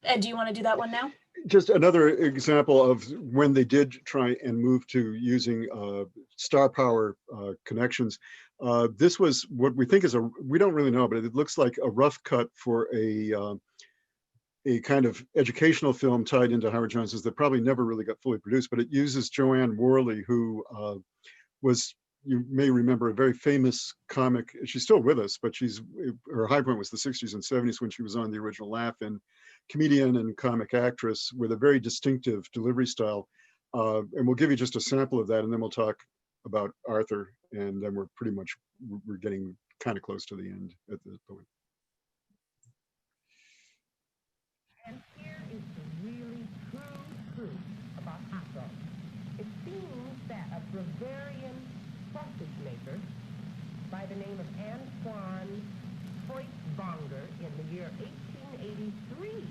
Ed, do you want to do that one now? Just another example of when they did try and move to using star power connections. This was what we think is we don't really know, but it looks like a rough cut for a kind of educational film tied into Howard Johnson's that probably never really got fully produced, but it uses Joanne Worley, who was, you may remember, a very famous comic. She's still with us, but her high point was the 60s and 70s when she was on the original Laugh-In. Comedian and comic actress with a very distinctive delivery style. And we'll give you just a sample of that, and then we'll talk about Arthur, and then we're getting kind of close to the end at this point. And here is the really true truth about hot dogs. It seems that a Bavarian sausage maker by the name of Antoine Feuchtwanger in the year 1883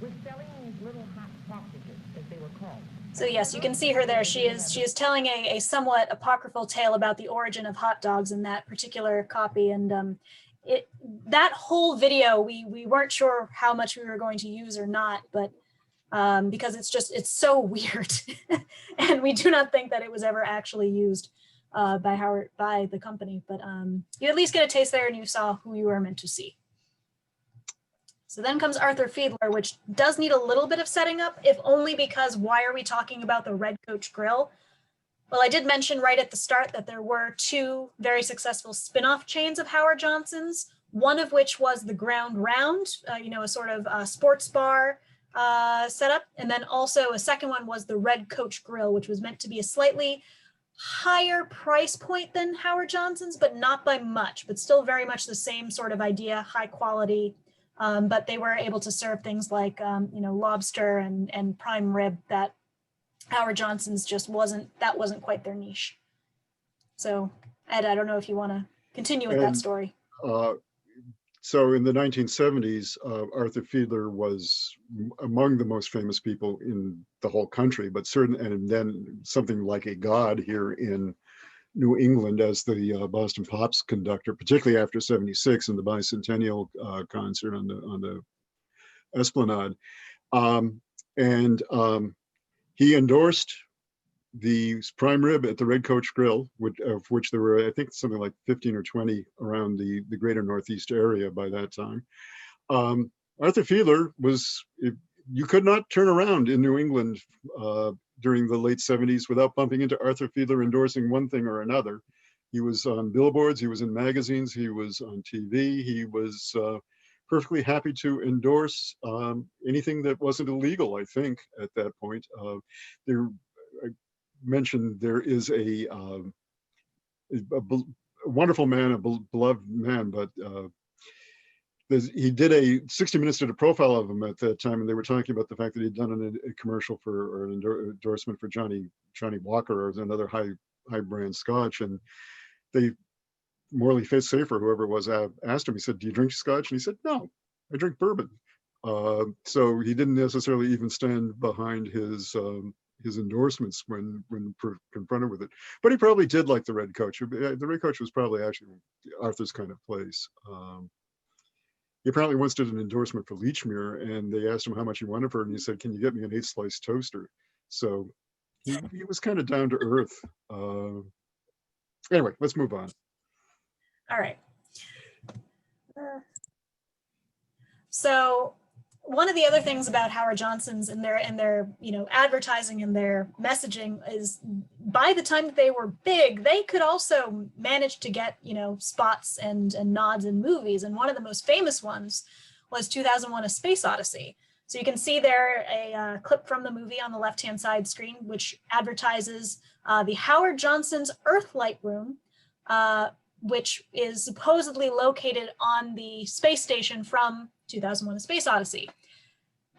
was selling these little hot sausages, as they were called. So yes, you can see her there. She is telling a somewhat apocryphal tale about the origin of hot dogs in that particular copy. And that whole video, we weren't sure how much we were going to use or not, but because it's so weird, and we do not think that it was ever actually used by the company. But you at least get a taste there, and you saw who you were meant to see. So then comes Arthur Fiedler, which does need a little bit of setting up, if only because why are we talking about the Red Coach Grill? Well, I did mention right at the start that there were two very successful spin-off chains of Howard Johnson's, one of which was the Ground Round, a sort of sports bar setup. And then also a second one was the Red Coach Grill, which was meant to be a slightly higher price point than Howard Johnson's, but not by much, but still very much the same sort of idea, high quality. But they were able to serve things like, lobster and prime rib that Howard Johnson's just wasn't quite their niche. So Ed, I don't know if you want to continue with that story. So in the 1970s, Arthur Fiedler was among the most famous people in the whole country, but and then something like a god here in New England as the Boston Pops conductor, particularly after '76 and the bicentennial concert on the Esplanade. He endorsed the prime rib at the Red Coach Grill, of which there were, I think, something like 15 or 20 around the greater Northeast area by that time. Arthur Fiedler was, you could not turn around in New England during the late '70s without bumping into Arthur Fiedler endorsing one thing or another. He was on billboards, he was in magazines, he was on TV, he was perfectly happy to endorse anything that wasn't illegal, I think, at that point. I mentioned there is a wonderful man, a beloved man, but he did a 60 Minutes did a profile of him at that time, and they were talking about the fact that he'd done a commercial or an endorsement for Johnny Walker or another high brand scotch, and they Morley Safer, whoever it was, asked him. He said, "Do you drink scotch?" And he said, "No, I drink bourbon." So he didn't necessarily even stand behind his endorsements when confronted with it, but he probably did like the Red Coach. The Red Coach was probably actually Arthur's kind of place. He apparently once did an endorsement for Lechmere, and they asked him how much he wanted for it, and he said, "Can you get me an 8-slice toaster?" So he was kind of down to earth. Anyway, let's move on. All right. So one of the other things about Howard Johnson's and their advertising and their messaging is, by the time that they were big, they could also manage to get spots and nods in movies. And one of the most famous ones was 2001: A Space Odyssey. So you can see there a clip from the movie on the left-hand side screen, which advertises the Howard Johnson's Earthlight Room, which is supposedly located on the space station from 2001: A Space Odyssey.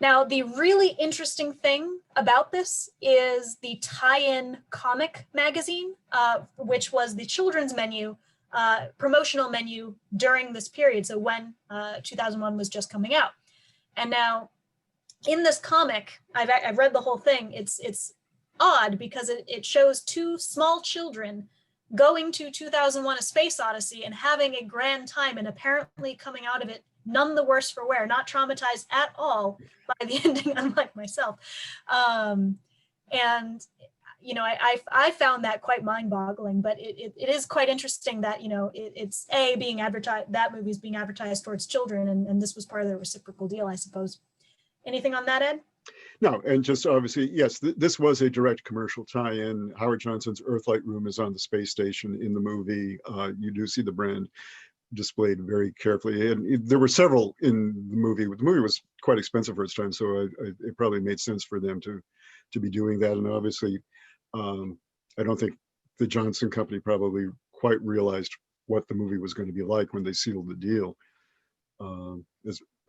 Now, the really interesting thing about this is the tie-in comic magazine, which was the children's menu, promotional menu during this period. So when 2001 was just coming out. And now in this comic, I've read the whole thing. It's odd because it shows two small children going to 2001: A Space Odyssey and having a grand time, and apparently coming out of it none the worse for wear, not traumatized at all by the ending, unlike myself. And I found that quite mind-boggling, but it is quite interesting that it's being advertised, that movie is being advertised towards children, and this was part of the reciprocal deal, I suppose. Anything on that, Ed? No, and just obviously, yes, this was a direct commercial tie-in. Howard Johnson's Earthlight Room is on the space station in the movie. You do see the brand displayed very carefully, and there were several in the movie. The movie was quite expensive for its time, so it probably made sense for them to be doing that. And obviously, I don't think the Johnson Company probably quite realized what the movie was going to be like when they sealed the deal.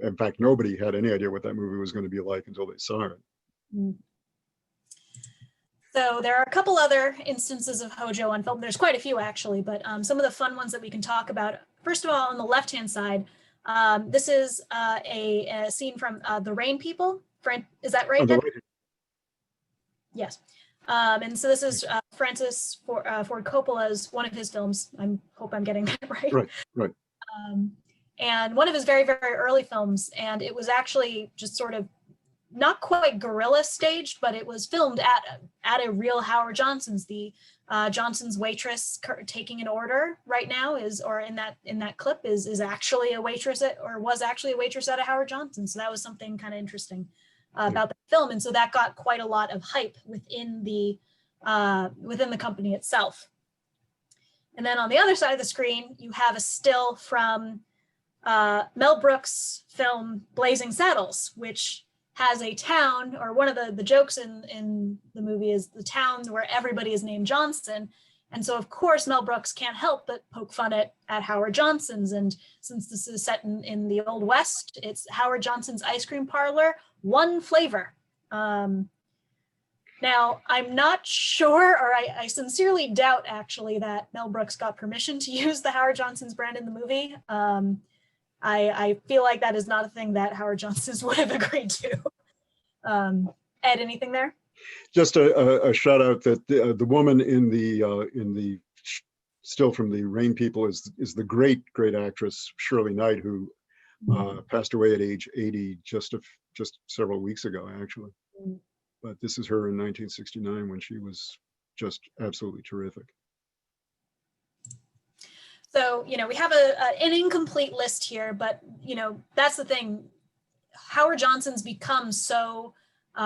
In fact, nobody had any idea what that movie was going to be like until they saw it. So there are a couple other instances of Hojo on film. There's quite a few, actually, but some of the fun ones that we can talk about. First of all, on the left-hand side, this is a scene from The Rain People. Is that right, Ed? Yes. And so this is Francis Ford Coppola's, one of his films. I hope I'm getting that right. Right. And one of his very, very early films. And it was actually just sort of not quite guerrilla staged, but it was filmed at a real Howard Johnson's. The Johnson's waitress taking an order right now in that clip is actually a waitress was actually a waitress at a Howard Johnson's. So that was something kind of interesting about the film. And so that got quite a lot of hype within the company itself. And then on the other side of the screen, you have a still from Mel Brooks' film Blazing Saddles, which has a town, or one of the jokes in the movie is the town where everybody is named Johnson. And so, of course, Mel Brooks can't help but poke fun at Howard Johnson's. And since this is set in the Old West, it's Howard Johnson's Ice Cream Parlor, one flavor. Now, I'm not sure, or I sincerely doubt actually that Mel Brooks got permission to use the Howard Johnson's brand in the movie. I feel like that is not a thing that Howard Johnson's would have agreed to. Ed, anything there? Just a shout out that the woman in the still from the Rain People is the great actress Shirley Knight, who passed away at age 80 just several weeks ago, actually. But this is her in 1969 when she was just absolutely terrific. So, you know, we have an incomplete list here, but, you know, that's the thing. Howard Johnson's become so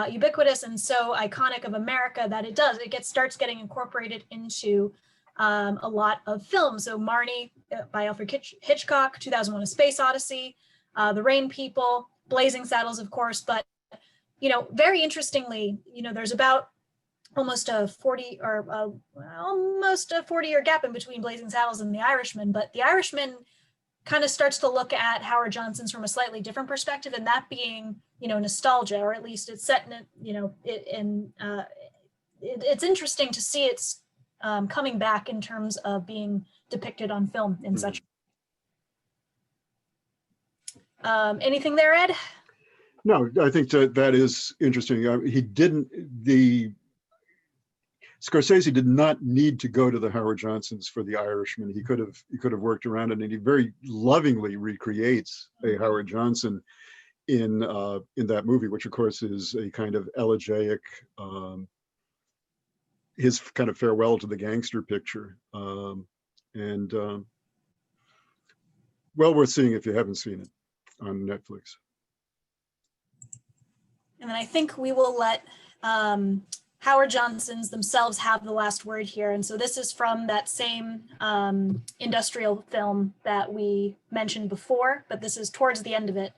ubiquitous and so iconic of America that it starts getting incorporated into a lot of films. So Marnie by Alfred Hitchcock, 2001: A Space Odyssey, The Rain People, Blazing Saddles, of course. But, you know, very interestingly, you know, there's about almost a 40-year gap in between Blazing Saddles and The Irishman. But The Irishman kind of starts to look at Howard Johnson's from a slightly different perspective, and that being, you know, nostalgia, or at least it's set in it, you know, it's interesting to see it's coming back in terms of being depicted on film in such. Anything there, Ed? No, I think that is interesting. Scorsese did not need to go to the Howard Johnsons for The Irishman. He could have worked around it, and he very lovingly recreates a Howard Johnson in that movie, which of course is a kind of elegiac, his kind of farewell to the gangster picture, and well worth seeing if you haven't seen it on Netflix. And then I think we will let Howard Johnson's themselves have the last word here. And so this is from that same industrial film that we mentioned before, but this is towards the end of it.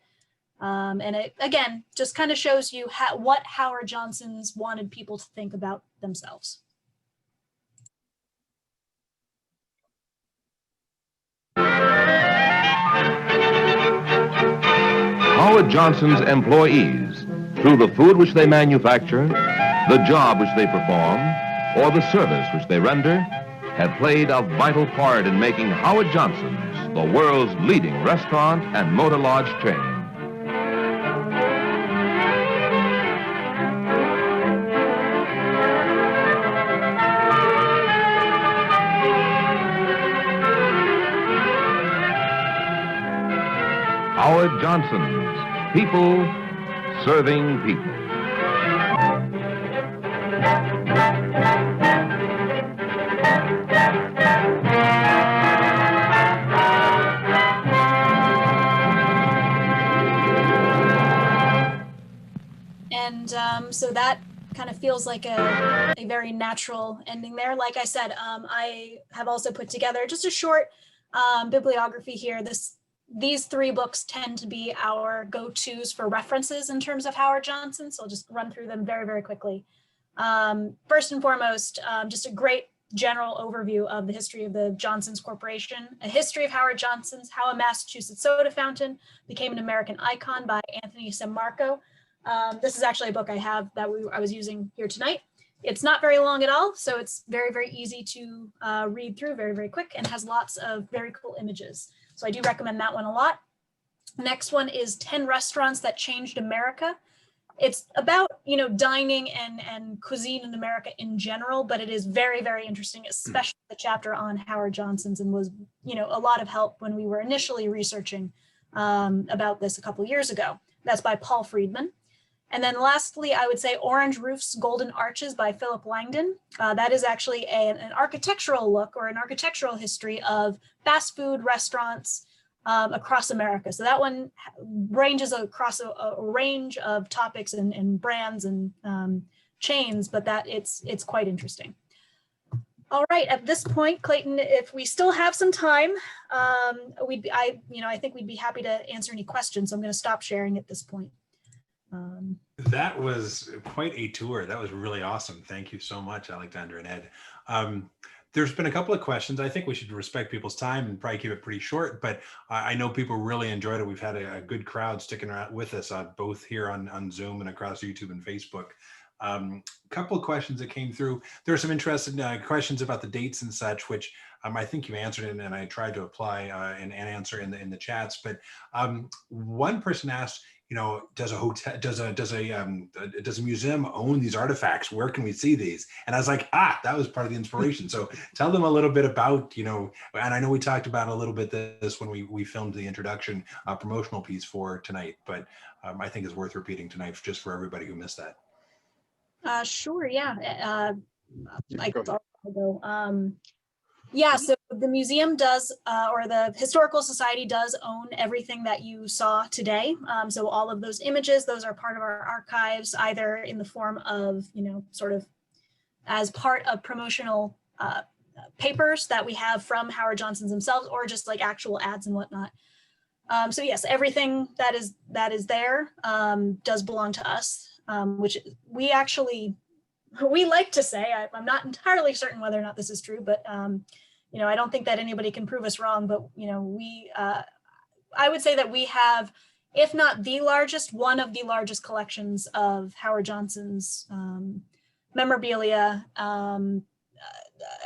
And it, again, just kind of shows you what Howard Johnson's wanted people to think about themselves. Howard Johnson's employees, through the food which they manufacture, the job which they perform, or the service which they render, have played a vital part in making Howard Johnson's the world's leading restaurant and motor lodge chain. Howard Johnson's, people serving people. And so that kind of feels like a very natural ending there. Like I said, I have also put together just a short bibliography here. These three books tend to be our go-tos for references in terms of Howard Johnson. So I'll just run through them very, very quickly. First and foremost, just a great general overview of the history of the Johnson's Corporation, A History of Howard Johnson's, How a Massachusetts Soda Fountain Became an American Icon by Anthony Sammarco. This is actually a book I have that I was using here tonight. It's not very long at all, so it's very, very easy to read through, very, very quick, and has lots of very cool images. So I do recommend that one a lot. Next one is 10 Restaurants That Changed America. It's about, you know, dining and cuisine in America in general, but it is very, very interesting, especially the chapter on Howard Johnson's, and was, you know, a lot of help when we were initially researching about this a couple years ago. That's by Paul Friedman. And then lastly, I would say Orange Roofs, Golden Arches by Philip Langdon. That is actually an architectural look or an architectural history of fast food restaurants across America. So that one ranges across a range of topics and brands and chains, but it's quite interesting. All right, at this point, Clayton, if we still have some time, I think we'd be happy to answer any questions. So I'm going to stop sharing at this point. That was quite a tour. That was really awesome. Thank you so much, Alexandra and Ed. There's been a couple of questions. I think we should respect people's time and probably keep it pretty short, but I know people really enjoyed it. We've had a good crowd sticking around with us, both here on Zoom and across YouTube and Facebook. Couple of questions that came through. There are some interesting questions about the dates and such, which I think you answered it, and I tried to apply and answer in the chats. But one person asked, you know, does a museum own these artifacts? Where can we see these? And I was like, that was part of the inspiration. So tell them a little bit about, you know, and I know we talked about a little bit this when we filmed the introduction promotional piece for tonight, but I think it's worth repeating tonight just for everybody who missed that. Sure, yeah. I guess I'll go. Yeah, so the museum does, or the Historical Society does own everything that you saw today. So all of those images, those are part of our archives, either in the form of, you know, sort of as part of promotional papers that we have from Howard Johnson's themselves, or just like actual ads and whatnot. So yes, everything that is there does belong to us, which we actually, we like to say, I'm not entirely certain whether or not this is true, but you know, I don't think that anybody can prove us wrong, but you know, we, I would say that we have, if not the largest, one of the largest collections of Howard Johnson's memorabilia,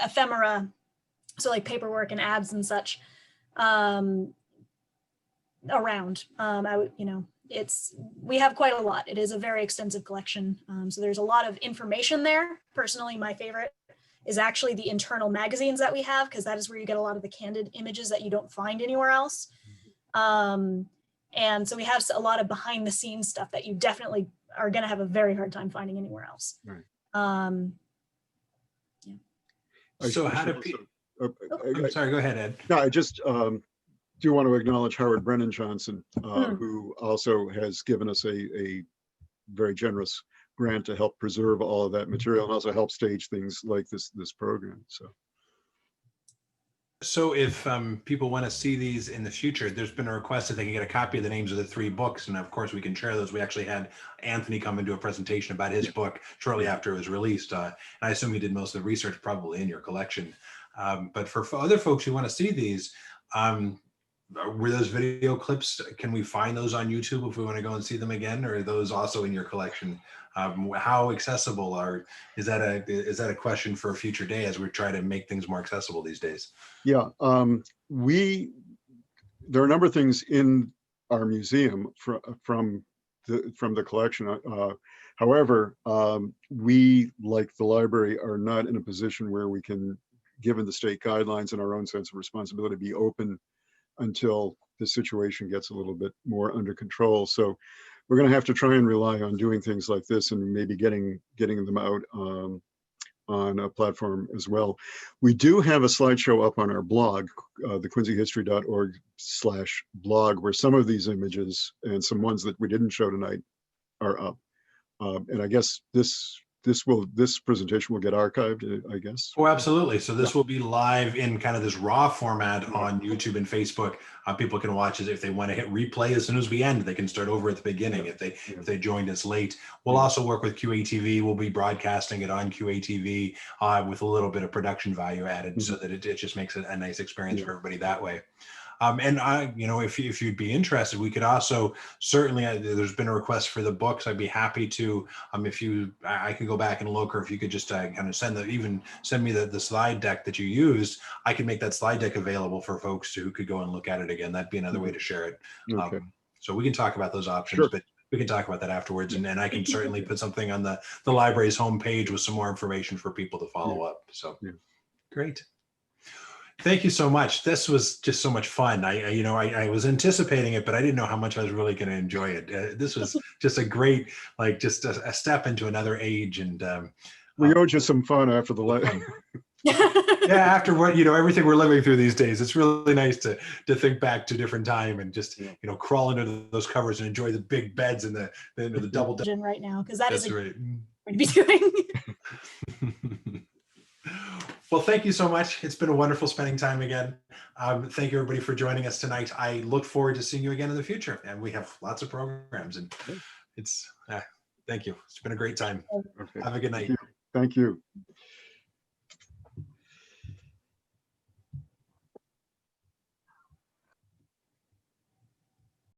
ephemera, so like paperwork and ads and such, around. You know, we have quite a lot. It is a very extensive collection. So there's a lot of information there. Personally, my favorite is actually the internal magazines that we have, because that is where you get a lot of the candid images that you don't find anywhere else. And so we have a lot of behind the scenes stuff that you definitely are going to have a very hard time finding anywhere else. Right. Yeah. So how do people, I'm sorry, go ahead, Ed. No, I just do want to acknowledge Howard Brennan Johnson, who also has given us a very generous grant to help preserve all of that material and also help stage things like this program. So if people want to see these in the future, there's been a request that they can get a copy of the names of the 3 books, and of course we can share those. We actually had Anthony come and do a presentation about his book shortly after it was released, and I assume he did most of the research probably in your collection. But for other folks who want to see these, were those video clips, can we find those on YouTube if we want to go and see them again, or are those also in your collection? How accessible is that a question for a future day as we try to make things more accessible these days? Yeah, there are a number of things in our museum from the collection. However, we, like the library, are not in a position where we can, given the state guidelines and our own sense of responsibility, be open until the situation gets a little bit more under control. So we're going to have to try and rely on doing things like this and maybe getting them out on a platform as well. We do have a slideshow up on our blog, the quincyhistory.org/blog, where some of these images and some ones that we didn't show tonight are up. And I guess this presentation will get archived, I guess. Oh, absolutely. So this will be live in kind of this raw format on YouTube and Facebook. People can watch it if they want to hit replay as soon as we end. They can start over at the beginning if they joined us late. We'll also work with QATV. We'll be broadcasting it on QATV with a little bit of production value added, so that it just makes it a nice experience for everybody that way. And you know, if you'd be interested, we could also certainly, there's been a request for the books. I'd be happy to, I can go back and look, or if you could just kind of send me the slide deck that you used, I could make that slide deck available for folks who could go and look at it again. That'd be another way to share it. Okay. So we can talk about those options, but we can talk about that afterwards. And I can certainly put something on the library's homepage with some more information for people to follow up. So great. Thank you so much. This was just so much fun. I was anticipating it, but I didn't know how much I was really going to enjoy it. This was just a great, just a step into another age. And we owed you some fun after the after what, everything we're living through these days. It's really nice to think back to a different time and just, crawl into those covers and enjoy the big beds and the double right now, because that is right. We'd be doing. Well, thank you so much. It's been a wonderful spending time again. Thank you, everybody, for joining us tonight. I look forward to seeing you again in the future. And we have lots of programs. And thank you. It's been a great time. Okay. Have a good night. Thank you.